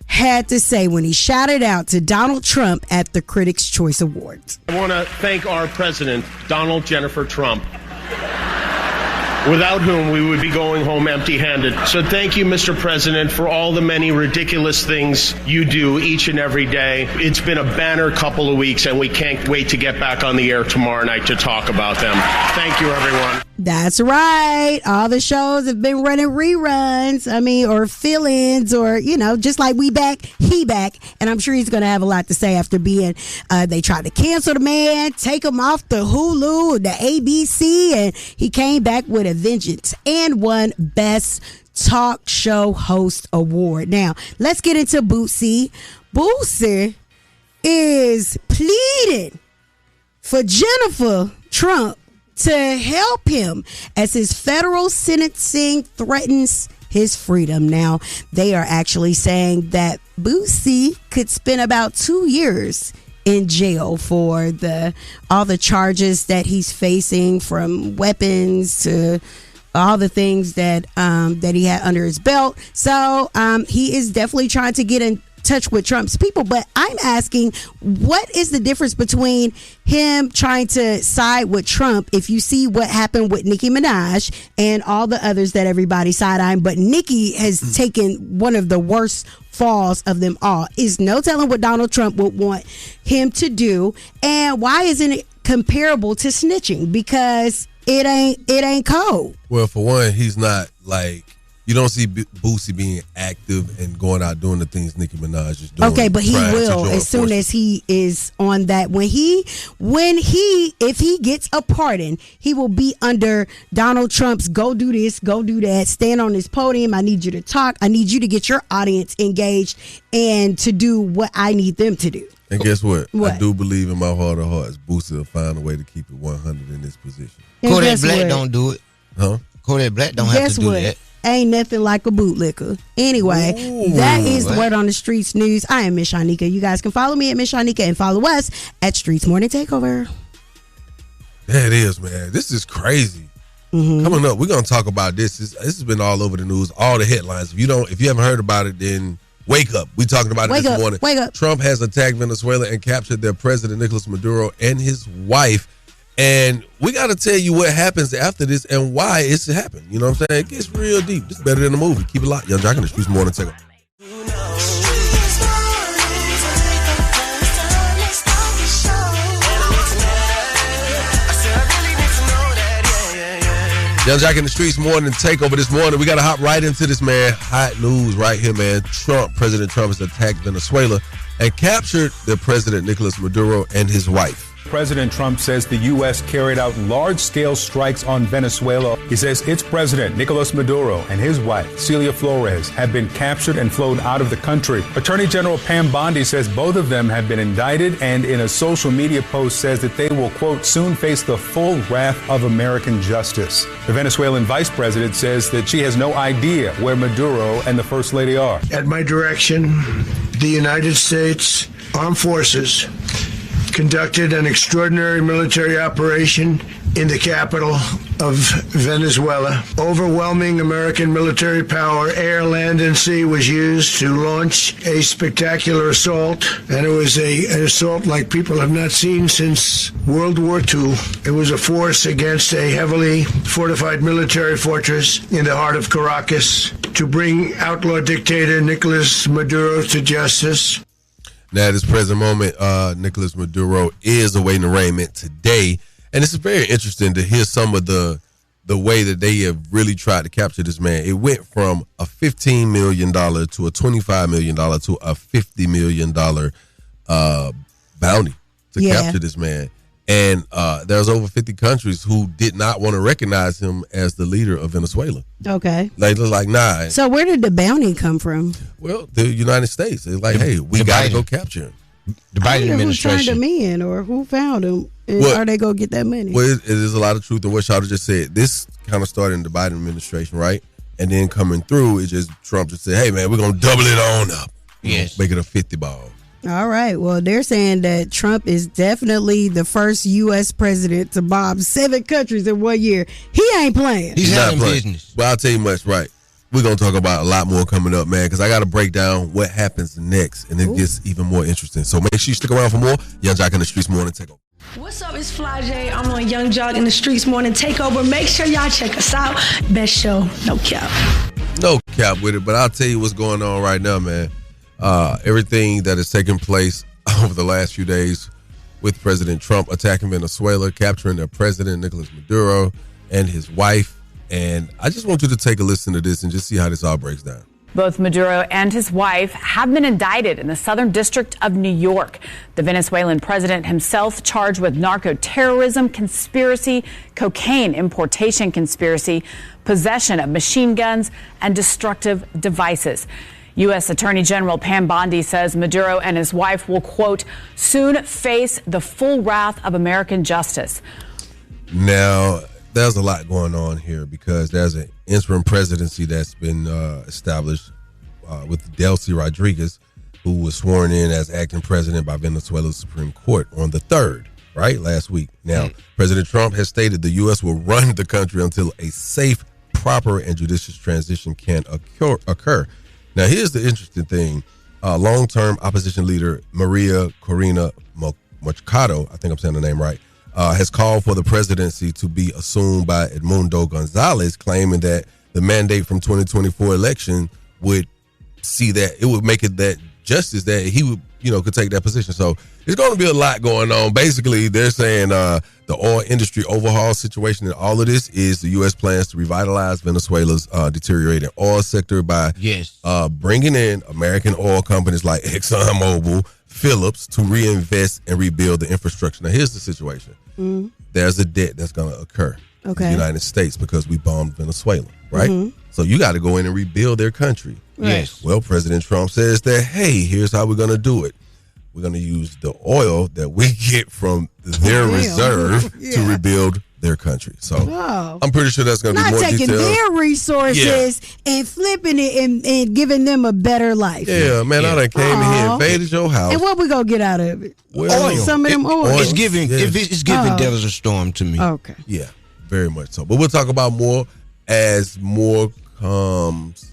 had to say when he shouted out to Donald Trump at the Critics' Choice Awards. I want to thank our president, Donald Jennifer Trump, without whom we would be going home empty-handed. So thank you, Mr. President, for all the many ridiculous things you do each and every day. It's been a banner couple of weeks, and we can't wait to get back on the air tomorrow night to talk about them. Thank you, everyone. That's right. All the shows have been running reruns. Or fill-ins, or, just like we back, he back. And I'm sure he's going to have a lot to say after being, they tried to cancel the man, take him off the Hulu, the ABC, and he came back with a vengeance and won Best Talk Show Host Award. Now, let's get into Bootsy. Bootsy is pleading for Jennifer Trump to help him as his federal sentencing threatens his freedom. Now, they are actually saying that Bootsy could spend about 2 years in jail for all the charges that he's facing, from weapons to all the things that he had under his belt. So he is definitely trying to get in touch with Trump's people. But I'm asking, what is the difference between him trying to side with Trump, if you see what happened with Nicki Minaj and all the others that everybody side-eyeing, but Nicki has taken one of the worst falls of them all? Is no telling what Donald Trump would want him to do. And why isn't it comparable to snitching? Because it ain't cold. Well, for one, he's not like, you don't see Bootsy being active and going out doing the things Nicki Minaj is doing. Okay, but he will as soon as he is on that. If he gets a pardon, he will be under Donald Trump's go do this, go do that, stand on this podium. I need you to talk. I need you to get your audience engaged and to do what I need them to do. And guess what? I do believe in my heart of hearts, Bootsy will find a way to keep it 100 in this position. Kodak Black don't do it. Huh? Kodak Black don't have to do that. Ain't nothing like a bootlicker. Anyway, that is the Word on the Streetz news. I am Miss Shyneka. You guys can follow me at Miss Shyneka and follow us at Streetz Morning Takeover. There it is, man. This is crazy. Coming up, we're gonna talk about this. This has been all over the news, all the headlines. If you haven't heard about it, then wake up. We're talking about it this morning. Wake up. Trump has attacked Venezuela and captured their president, Nicolas Maduro, and his wife. And we got to tell you what happens after this and why it's happened. You know what I'm saying? It gets real deep. It's better than a movie. Keep it locked. Young Jock in the Streetz Morning Takeover. Young Jock in the Streetz Morning Takeover this morning. We got to hop right into this, man. Hot news right here, man. President Trump has attacked Venezuela and captured the president, Nicolas Maduro, and his wife. President Trump says the U.S. carried out large-scale strikes on Venezuela. He says its president, Nicolas Maduro, and his wife, Celia Flores, have been captured and flown out of the country. Attorney General Pam Bondi says both of them have been indicted, and in a social media post says that they will, quote, soon face the full wrath of American justice. The Venezuelan vice president says that she has no idea where Maduro and the First Lady are. At my direction, the United States Armed Forces conducted an extraordinary military operation in the capital of Venezuela. Overwhelming American military power, air, land, and sea, was used to launch a spectacular assault, and it was an assault like people have not seen since World War II. It was a force against a heavily fortified military fortress in the heart of Caracas to bring outlaw dictator Nicolas Maduro to justice. Now, at this present moment, Nicolas Maduro is awaiting arraignment today, and it's very interesting to hear some of the way that they have really tried to capture this man. It went from a $15 million to a $25 million to a $50 million bounty to capture this man. And there's over 50 countries who did not want to recognize him as the leader of Venezuela. Okay. They look like, nah. So where did the bounty come from? Well, the United States. They're like, hey, we got to go capture him. The Biden administration. Who turned him in or who found him? And are they going to get that money? Well, it is a lot of truth in what Shawty just said. This kind of started in the Biden administration, right? And then coming through, it just Trump just said, hey, man, we're going to double it on up. Yes. Make it a 50 ball. All right. Well, they're saying that Trump is definitely the first U.S. president to bomb 7 countries in 1 year. He ain't playing. He's not playing business. Well, I'll tell you much, right? We're going to talk about a lot more coming up, man, because I got to break down what happens next, and it gets even more interesting. So make sure you stick around for more. Young Jock in the Streetz Morning Takeover. What's up? It's Fly J. I'm on Young Jock in the Streetz Morning Takeover. Make sure y'all check us out. Best show, no cap. No cap with it, but I'll tell you what's going on right now, man. Everything that has taken place over the last few days with President Trump attacking Venezuela, capturing their president, Nicolas Maduro, and his wife. And I just want you to take a listen to this and just see how this all breaks down. Both Maduro and his wife have been indicted in the Southern District of New York. The Venezuelan president himself charged with narco-terrorism conspiracy, cocaine importation conspiracy, possession of machine guns, and destructive devices. U.S. Attorney General Pam Bondi says Maduro and his wife will, quote, soon face the full wrath of American justice. Now, there's a lot going on here because there's an interim presidency that's been established with Delcy Rodriguez, who was sworn in as acting president by Venezuela's Supreme Court on the 3rd, right, last week. Now, President Trump has stated the U.S. will run the country until a safe, proper, and judicious transition can occur. Now, here's the interesting thing. Long-term opposition leader Maria Corina Machado, I think I'm saying the name right, has called for the presidency to be assumed by Edmundo Gonzalez, claiming that the mandate from 2024 election would see that it would make it that justice that he would, could take that position. So there's going to be a lot going on. Basically, they're saying the oil industry overhaul situation and all of this is the U.S. plans to revitalize Venezuela's deteriorating oil sector by bringing in American oil companies like ExxonMobil, Phillips to reinvest and rebuild the infrastructure. Now, here's the situation. There's a debt that's going to occur in the United States because we bombed Venezuela, right? So you got to go in and rebuild their country. Right. Yes. Well, President Trump says that, hey, here's how we're going to do it. We're going to use the oil that we get from their reserve to rebuild their country. So I'm pretty sure that's going to be more detailed. Not taking their resources and flipping it and giving them a better life. Yeah, man, I done came in here, invaded your house. And what we going to get out of it? Well, some of them oil. It's giving Devil's a storm to me. Okay. Yeah, very much so. But we'll talk about more as more comes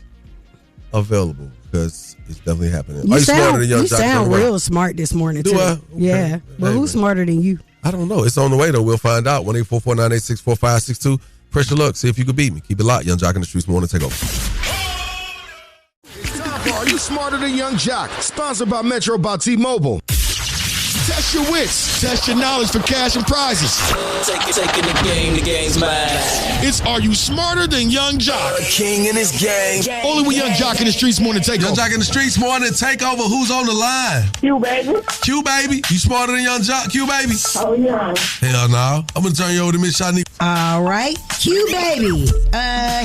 available because it's definitely happening. You sound real smart this morning, too. Do I? Okay. Yeah. But who's smarter than you? I don't know. It's on the way, though. We'll find out. 1-844-986-4562. Press your luck. See if you can beat me. Keep it locked. Young Jock in the Streetz Morning Takeover. Are you smarter than Young Jock? Sponsored by Metro by T-Mobile. Test your wits. Test your knowledge for cash and prizes. Taking the game, the game's mine. It's Are You Smarter Than Young Jock? King and his gang. Only with Young Jock in the Streetz Morning Takeover. Young Jock in the Streetz Morning Takeover. Who's on the line? Q, baby. Q, baby. You smarter than Young Jock, Q, baby? Oh, yeah. Hell no. I'm going to turn you over to Miss Shyneka. All right, Q baby.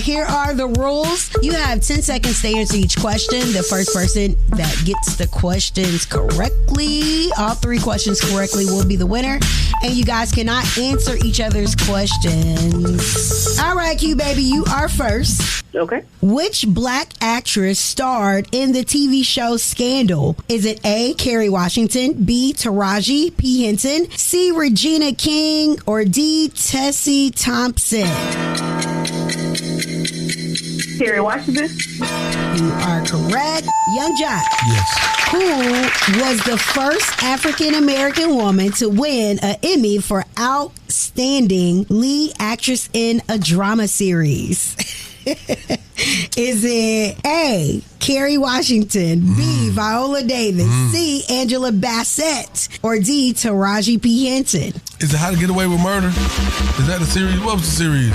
Here are the rules. You have 10 seconds to answer each question. The first person that gets the questions correctly, all 3 questions correctly, will be the winner. And you guys cannot answer each other's questions. All right, Q baby, you are first. Okay. Which black actress starred in the TV show Scandal? Is it A, Kerry Washington, B, Taraji P. Henson, C, Regina King, or D, Tessie Thompson? Kerry Washington. You are correct. Young Jock. Yes. Who was the first African American woman to win an Emmy for Outstanding Lead Actress in a Drama Series? Is it A, Kerry Washington, B, Viola Davis, C, Angela Bassett, or D, Taraji P. Henson? Is it How to Get Away with Murder? Is that the series? What was the series?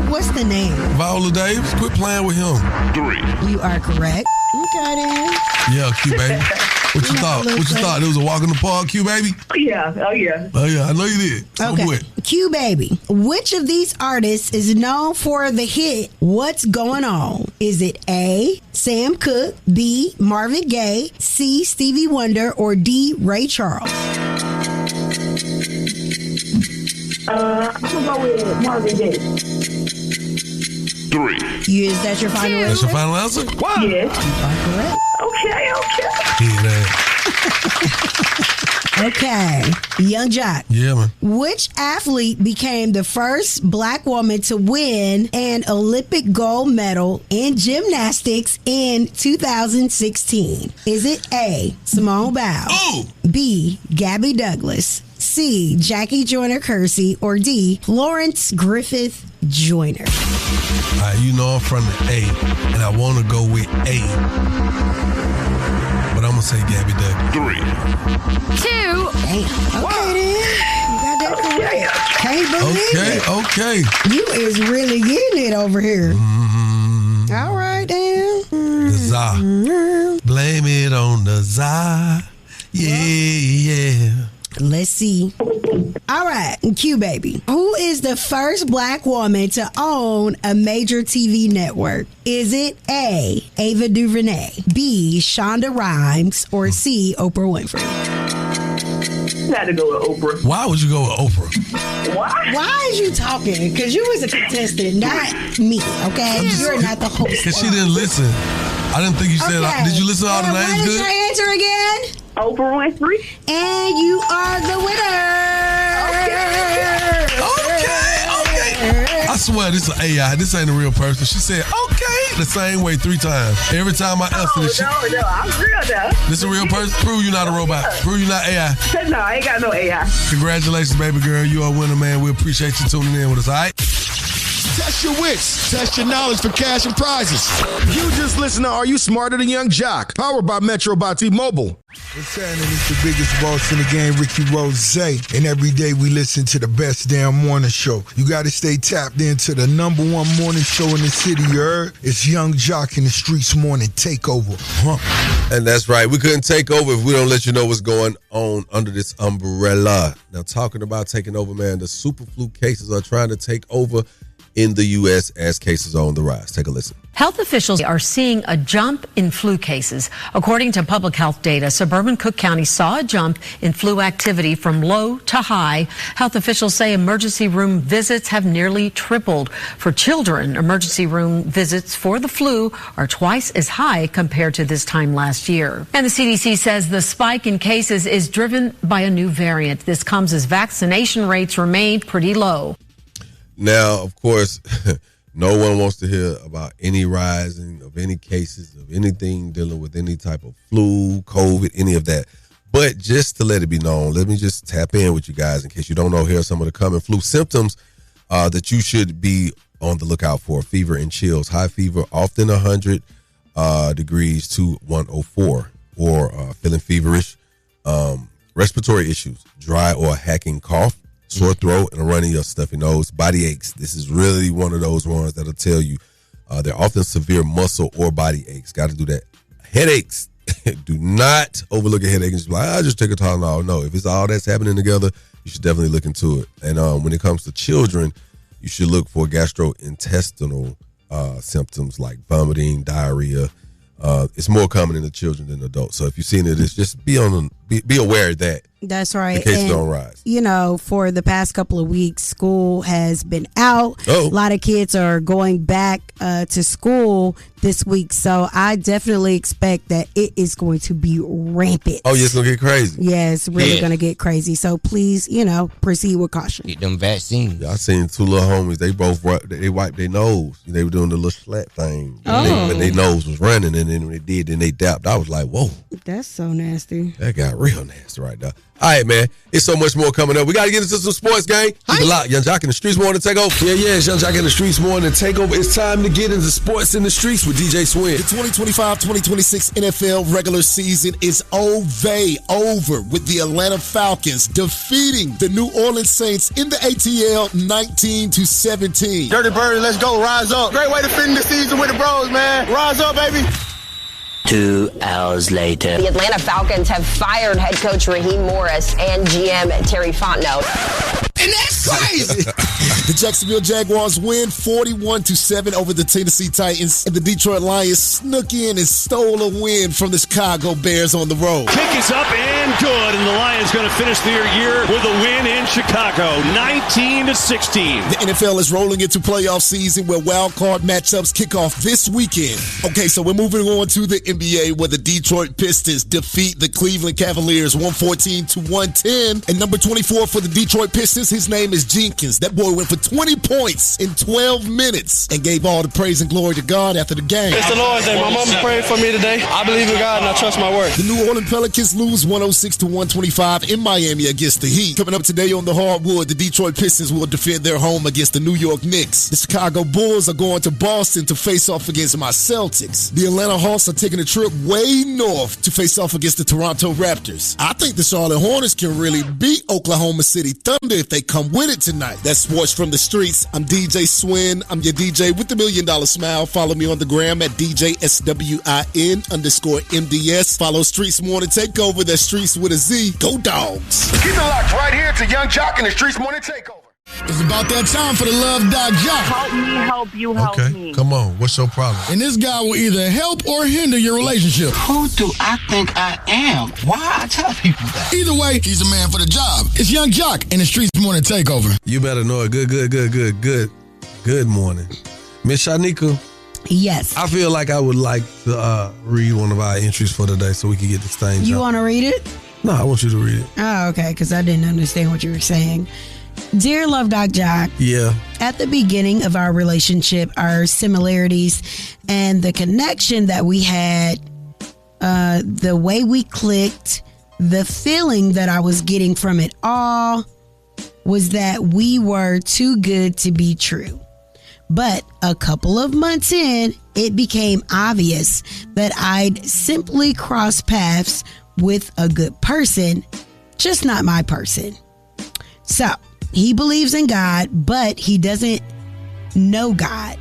What's the name? Viola Davis. Quit playing with him. 3. You are correct. Okay, then. Yeah, Q baby. What you thought? What you thought? It was a walk in the park, Q baby? Yeah. Oh, yeah. Oh, yeah. I know you did. Okay. Q baby. Which of these artists is known for the hit What's Going On? Is it A, Sam Cooke, B, Marvin Gaye, C, Stevie Wonder, or D, Ray Charles? I'm going to go with Marvin Gaye. 3. Is that your final answer? That's your final answer? Wow. Yes. Okay. Okay. Young Jock. Yeah, man. Which athlete became the first black woman to win an Olympic gold medal in gymnastics in 2016? Is it A, Simone Biles, B, Gabby Douglas, C, Jackie Joyner-Kersee, or D, Florence Griffith Joyner? All right, you know I'm from the A, and I want to go with A. But I'm going to say Gabby Douglas. 3. 2. Damn. Okay, then. You got that correct. Can't believe it. Okay. You is really getting it over here. All right, then. The Za. Blame it on the Za. Yeah. Let's see. All right, Q baby. Who is the first black woman to own a major TV network? Is it A, Ava DuVernay, B, Shonda Rhimes, or C, Oprah Winfrey? You had to go with Oprah. Why would you go with Oprah? Why is you talking? Because you was a contestant, not me, okay? You're not the host. Because she didn't listen. I didn't think you said, did you listen to all the names What is good? your answer again? Oprah Winfrey. And you are the winner. Okay. I swear this is AI. This ain't a real person. She said, okay, the same way 3 times. Every time I answer this shit. No, I'm real now. This a real person? Prove you're not a robot. Prove you're not AI. No, I ain't got no AI. Congratulations, baby girl. You are a winner, man. We appreciate you tuning in with us, all right? Test your wits. Test your knowledge for cash and prizes. You just listen to Are You Smarter Than Young Jock? Powered by Metro by T-Mobile. What's happening? It's the biggest boss in the game, Ricky Rose. And every day we listen to the best damn morning show. You got to stay tapped into the number 1 morning show in the city, you heard? It's Young Jock in the Streetz Morning Takeover. And that's right. We couldn't take over if we don't let you know what's going on under this umbrella. Now, talking about taking over, man, the super flu cases are trying to take over in the U.S. as cases are on the rise. Take a listen. Health officials are seeing a jump in flu cases. According to public health data, suburban Cook County saw a jump in flu activity from low to high. Health officials say emergency room visits have nearly tripled. For children, emergency room visits for the flu are twice as high compared to this time last year. And the CDC says the spike in cases is driven by a new variant. This comes as vaccination rates remained pretty low. Now, of course, no one wants to hear about any rising of any cases of anything dealing with any type of flu, COVID, any of that. But just to let it be known, let me just tap in with you guys in case you don't know. Here are some of the common flu symptoms that you should be on the lookout for. Fever and chills. High fever, often 100 degrees to 104, or feeling feverish. Respiratory issues, dry or hacking cough, sore throat, and a runny or stuffy nose, body aches. This is really one of those ones that'll tell you they're often severe muscle or body aches. Got to do that. Headaches. Do not overlook a headache and just be like, I just take a Tylenol. No, if it's all that's happening together, you should definitely look into it. And when it comes to children, you should look for gastrointestinal symptoms like vomiting, diarrhea. It's more common in the children than adults. So if you've seen it, it's just be aware of that. That's right. In case it don't rise. You know, for the past couple of weeks, school has been out. Oh. A lot of kids are going back to school this week. So I definitely expect that it is going to be rampant. Oh, yeah, it's going to get crazy. Yeah, it's really going to get crazy. So please, proceed with caution. Get them vaccines. I seen two little homies. They both wiped their nose. They were doing the little slat thing. Oh. But their nose was running, and then when they did, then they dapped. I was like, whoa. That's so nasty. That got real nasty right now. All right, man. It's so much more coming up. We got to get into some sports, gang. Keep it locked. Young Jock in the Streets Morning Takeover. Yeah, it's Young Jock in the Streets Morning Takeover. It's time to get into sports in the streets with DJ Swin. The 2025-2026 NFL regular season is over with the Atlanta Falcons defeating the New Orleans Saints in the ATL 19-17. Dirty Bird, let's go. Rise up. Great way to finish the season with the bros, man. Rise up, baby. 2 hours later. The Atlanta Falcons have fired head coach Raheem Morris and GM Terry Fontenot. And that's crazy. The Jacksonville Jaguars win 41-7 over the Tennessee Titans, and the Detroit Lions snuck in and stole a win from the Chicago Bears on the road. Kick is up and good, and the Lions going to finish their year with a win in Chicago, 19-16. The NFL is rolling into playoff season where wild card matchups kick off this weekend. Okay, so we're moving on to the NBA where the Detroit Pistons defeat the Cleveland Cavaliers 114-110. And number 24 for the Detroit Pistons, his name is Jenkins. That boy went for 20 points in 12 minutes and gave all the praise and glory to God after the game. It's the Lord's day. My mama prayed for me today. I believe in God and I trust my word. The New Orleans Pelicans lose 106-125 in Miami against the Heat. Coming up today on the hardwood, the Detroit Pistons will defend their home against the New York Knicks. The Chicago Bulls are going to Boston to face off against my Celtics. The Atlanta Hawks are taking a trip way north to face off against the Toronto Raptors. I think the Charlotte Hornets can really beat Oklahoma City Thunder if they come with it tonight. That's Sports from the Streets. I'm DJ Swin. I'm your DJ with the $1 Million Smile. Follow me on the gram at DJSWIN_MDS. Follow Streets Morning Takeover. That's Streets with a Z. Go Dogs. Keep it locked right here to Young Jock in the Streets Morning Takeover. It's about that time for the Love Doc Jock. Help me, help you, help me. Come on. What's your problem? And this guy will either help or hinder your relationship. Who do I think I am? Why I tell people that? Either way, he's a man for the job. It's Young Jock in the Streets Morning Takeover. You better know it. Good morning. Miss Shyneka. Yes. I feel like I would like to read one of our entries for today so we can get this thing. You want to read it? No, I want you to read it. Oh, okay, because I didn't understand what you were saying. Dear Love Doc Jock, yeah. At the beginning of our relationship, our similarities and the connection that we had, the way we clicked, the feeling that I was getting from it all was that we were too good to be true. But a couple of months in, it became obvious that I'd simply crossed paths with a good person, just not my person. So, he believes in God, but he doesn't know God.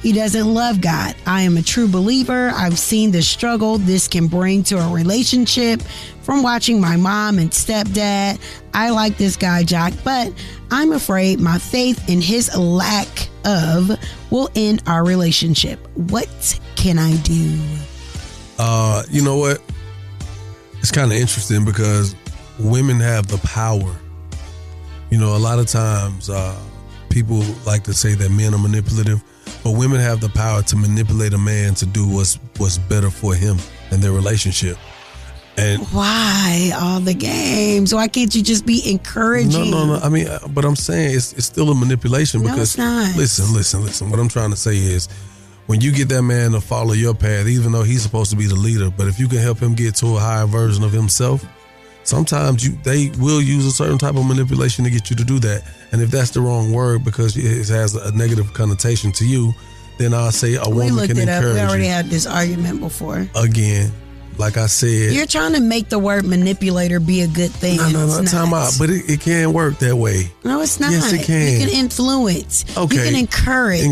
He doesn't love God. I am a true believer. I've seen the struggle this can bring to a relationship from watching my mom and stepdad. I like this guy, Jock, but I'm afraid my faith in his lack of will end our relationship. What can I do? You know what? It's kind of interesting because women have the power. You know, a lot of times people like to say that men are manipulative, but women have the power to manipulate a man to do what's better for him and their relationship. And why all the games? Why can't you just be encouraging? No. I mean, but I'm saying it's still a manipulation because no, it's not. Listen. What I'm trying to say is when you get that man to follow your path, even though he's supposed to be the leader, but if you can help him get to a higher version of himself, sometimes they will use a certain type of manipulation to get you to do that. And if that's the wrong word because it has a negative connotation to you, then I'll say a woman can encourage you. We already had this argument before. Again, like I said. You're trying to make the word manipulator be a good thing. No, time out. But it can't work that way. No, it's not. Yes, it can. You can influence. Okay. You can encourage.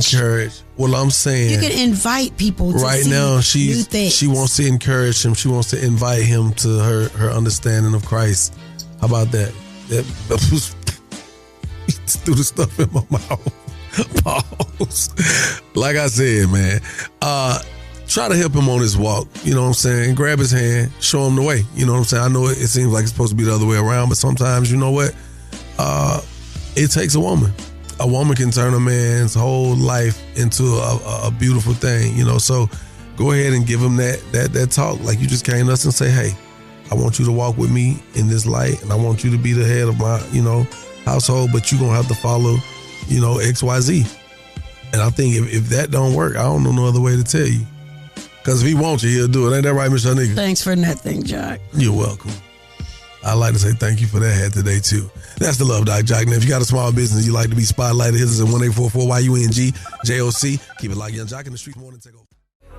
Well, I'm saying. You can invite people to right see now, new things. she wants to encourage him. She wants to invite him to her understanding of Christ. How about that? That threw the stuff in my mouth. Pause. Like I said, man, try to help him on his walk. You know what I'm saying? Grab his hand, show him the way. You know what I'm saying? I know it seems like it's supposed to be the other way around, but sometimes, you know what? It takes a woman. A woman can turn a man's whole life into a beautiful thing, you know. So go ahead and give him that talk. Like you just came to us and say, hey, I want you to walk with me in this light, and I want you to be the head of my, household, but you're going to have to follow, XYZ. And I think if that don't work, I don't know no other way to tell you. Because if he wants you, he'll do it. Ain't that right, Miss Shyneka? Thanks for nothing, Jock. You're welcome. I'd like to say thank you for that hat today, too. That's the Love Doc, Jock. Now, if you got a small business you like to be spotlighted, hit us at 1-844-YUNG-JOC. Keep it locked, Young Jock in the street morning takeover.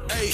Hey,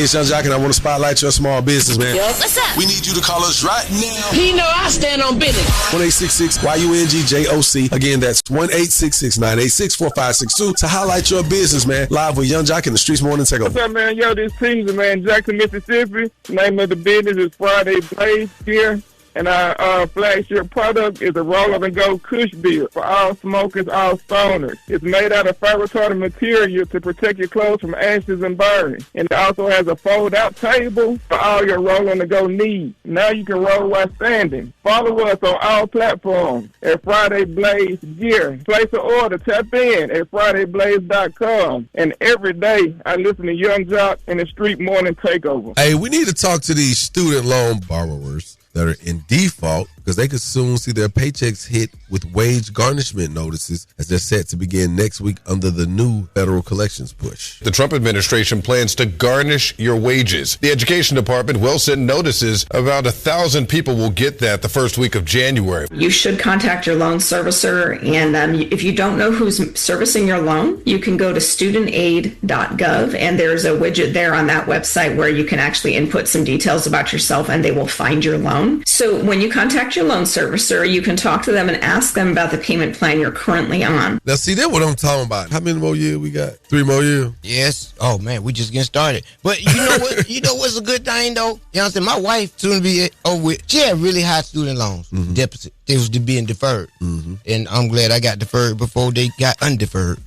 it's Young Jock, and I want to spotlight your small business, man. Yo, what's up? We need you to call us right now. He know I stand on business. 1-866-YUNG-JOC. Again, that's 1-866-986-4562 to highlight your business, man. Live with Young Jock in the streets morning takeover. What's up, man? Yo, this Caesar, man. Jackson, Mississippi. The name of the business is Friday Blaze here. And our flagship product is a roll-up-and-go Kush beer for all smokers, all stoners. It's made out of fire-retardant material to protect your clothes from ashes and burning. And it also has a fold-out table for all your roll-on-the-go needs. Now you can roll while standing. Follow us on all platforms at Friday Blaze Gear. Place an order. Tap in at FridayBlaze.com. And every day I listen to Young Jock in the Street Morning Takeover. Hey, we need to talk to these student loan borrowers that are in default because they could soon see their paychecks hit with wage garnishment notices as they're set to begin next week under the new federal collections push. The Trump administration plans to garnish your wages. The Education Department will send notices. About 1,000 people will get that the first week of January. You should contact your loan servicer, and if you don't know who's servicing your loan, you can go to studentaid.gov, and there's a widget there on that website where you can actually input some details about yourself, and they will find your loan. So when you contact your loan servicer, you can talk to them and ask them about the payment plan you're currently on. Now, see, that's what I'm talking about. How many more years we got? 3 more years? Yes. Oh, man, we just getting started. But you know what? You know what's a good thing, though? You know what I'm saying? My wife, soon to be over with, she had really high student loans, deficit. They was being deferred. And I'm glad I got deferred before they got undeferred.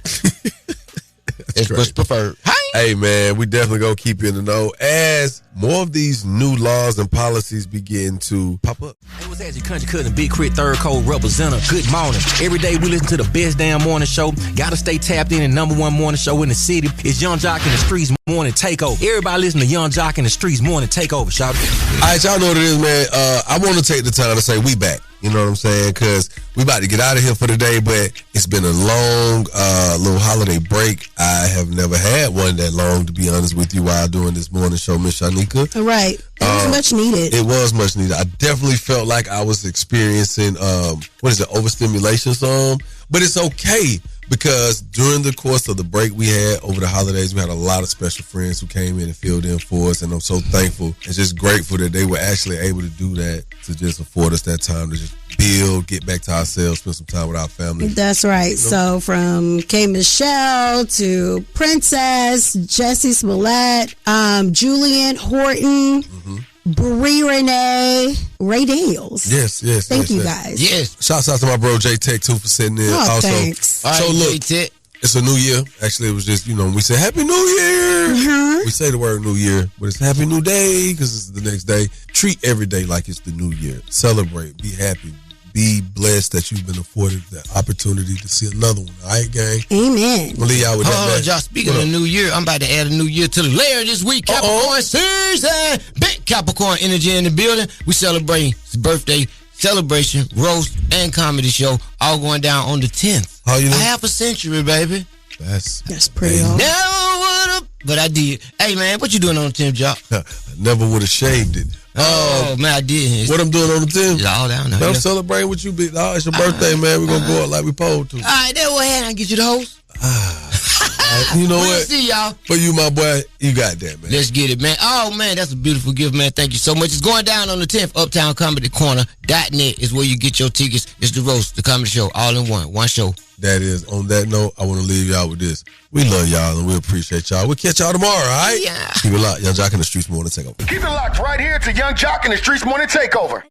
It's what's preferred. Hey, man, we definitely going to keep you in the know as more of these new laws and policies begin to pop up. Hey, what's happening, country cousin, Big Crit, third code representative. Good morning. Every day we listen to the best damn morning show. Gotta stay tapped in. The #1 morning show in the city. It's Young Jock in the Streets Morning Takeover. Everybody listen to Young Jock in the Streets Morning Takeover, shout out. All right, y'all know what it is, man. I want to take the time to say we back. You know what I'm saying? Because we about to get out of here for the day, but it's been a long little holiday break. I have never had one that long, to be honest with you, while doing this morning show, Miss Shyneka. Right. It was much needed. It was much needed. I definitely felt like I was experiencing, overstimulation some. But it's okay because during the course of the break we had over the holidays, we had a lot of special friends who came in and filled in for us, and I'm so thankful and just grateful that they were actually able to do that, to just afford us that time to just build, get back to ourselves, spend some time with our family. That's right. You know? So from K. Michelle to Princess, Jessie Smollett, Julian Horton, Bree Renee, Ray Daniels. Yes. Thank you guys. Yes. Shouts out to my bro J Tech too for sitting in. Oh, also, thanks. So right, look, J-Tech. It's a new year. Actually, it was just, we say Happy New Year. We say the word New Year, but it's Happy New Day because it's the next day. Treat every day like it's the new year. Celebrate. Be happy. Be blessed that you've been afforded the opportunity to see another one. All right, gang? Amen. We'll leave y'all with that, man. Y'all, speaking of New Year, I'm about to add a new year to the layer this week. Capricorn season. Big Capricorn energy in the building. We celebrate his birthday celebration, roast, and comedy show all going down on the 10th. How you know? A half a century, baby. That's pretty old. Never would have, but I did. Hey, man, what you doing on the 10th, Jock? I never would have shaved it. Oh, man, I did. What I'm doing on the 10th? All down there. I'm celebrating with you, big. Oh, it's your birthday, man. We're going to go out like we supposed to. All right, then go ahead and get you the host. You know we'll what? See y'all. For you, my boy, you got that, man. Let's get it, man. Oh, man, that's a beautiful gift, man. Thank you so much. It's going down on the 10th. UptownComedyCorner.net is where you get your tickets. It's the roast, the comedy show, all in one show. That is. On that note, I want to leave y'all with this. We love y'all and we appreciate y'all. We'll catch y'all tomorrow, all right? Yeah. Keep it locked. Young Jock in the Streetz Morning Takeover. Keep it locked right here to Young Jock in the Streetz Morning Takeover.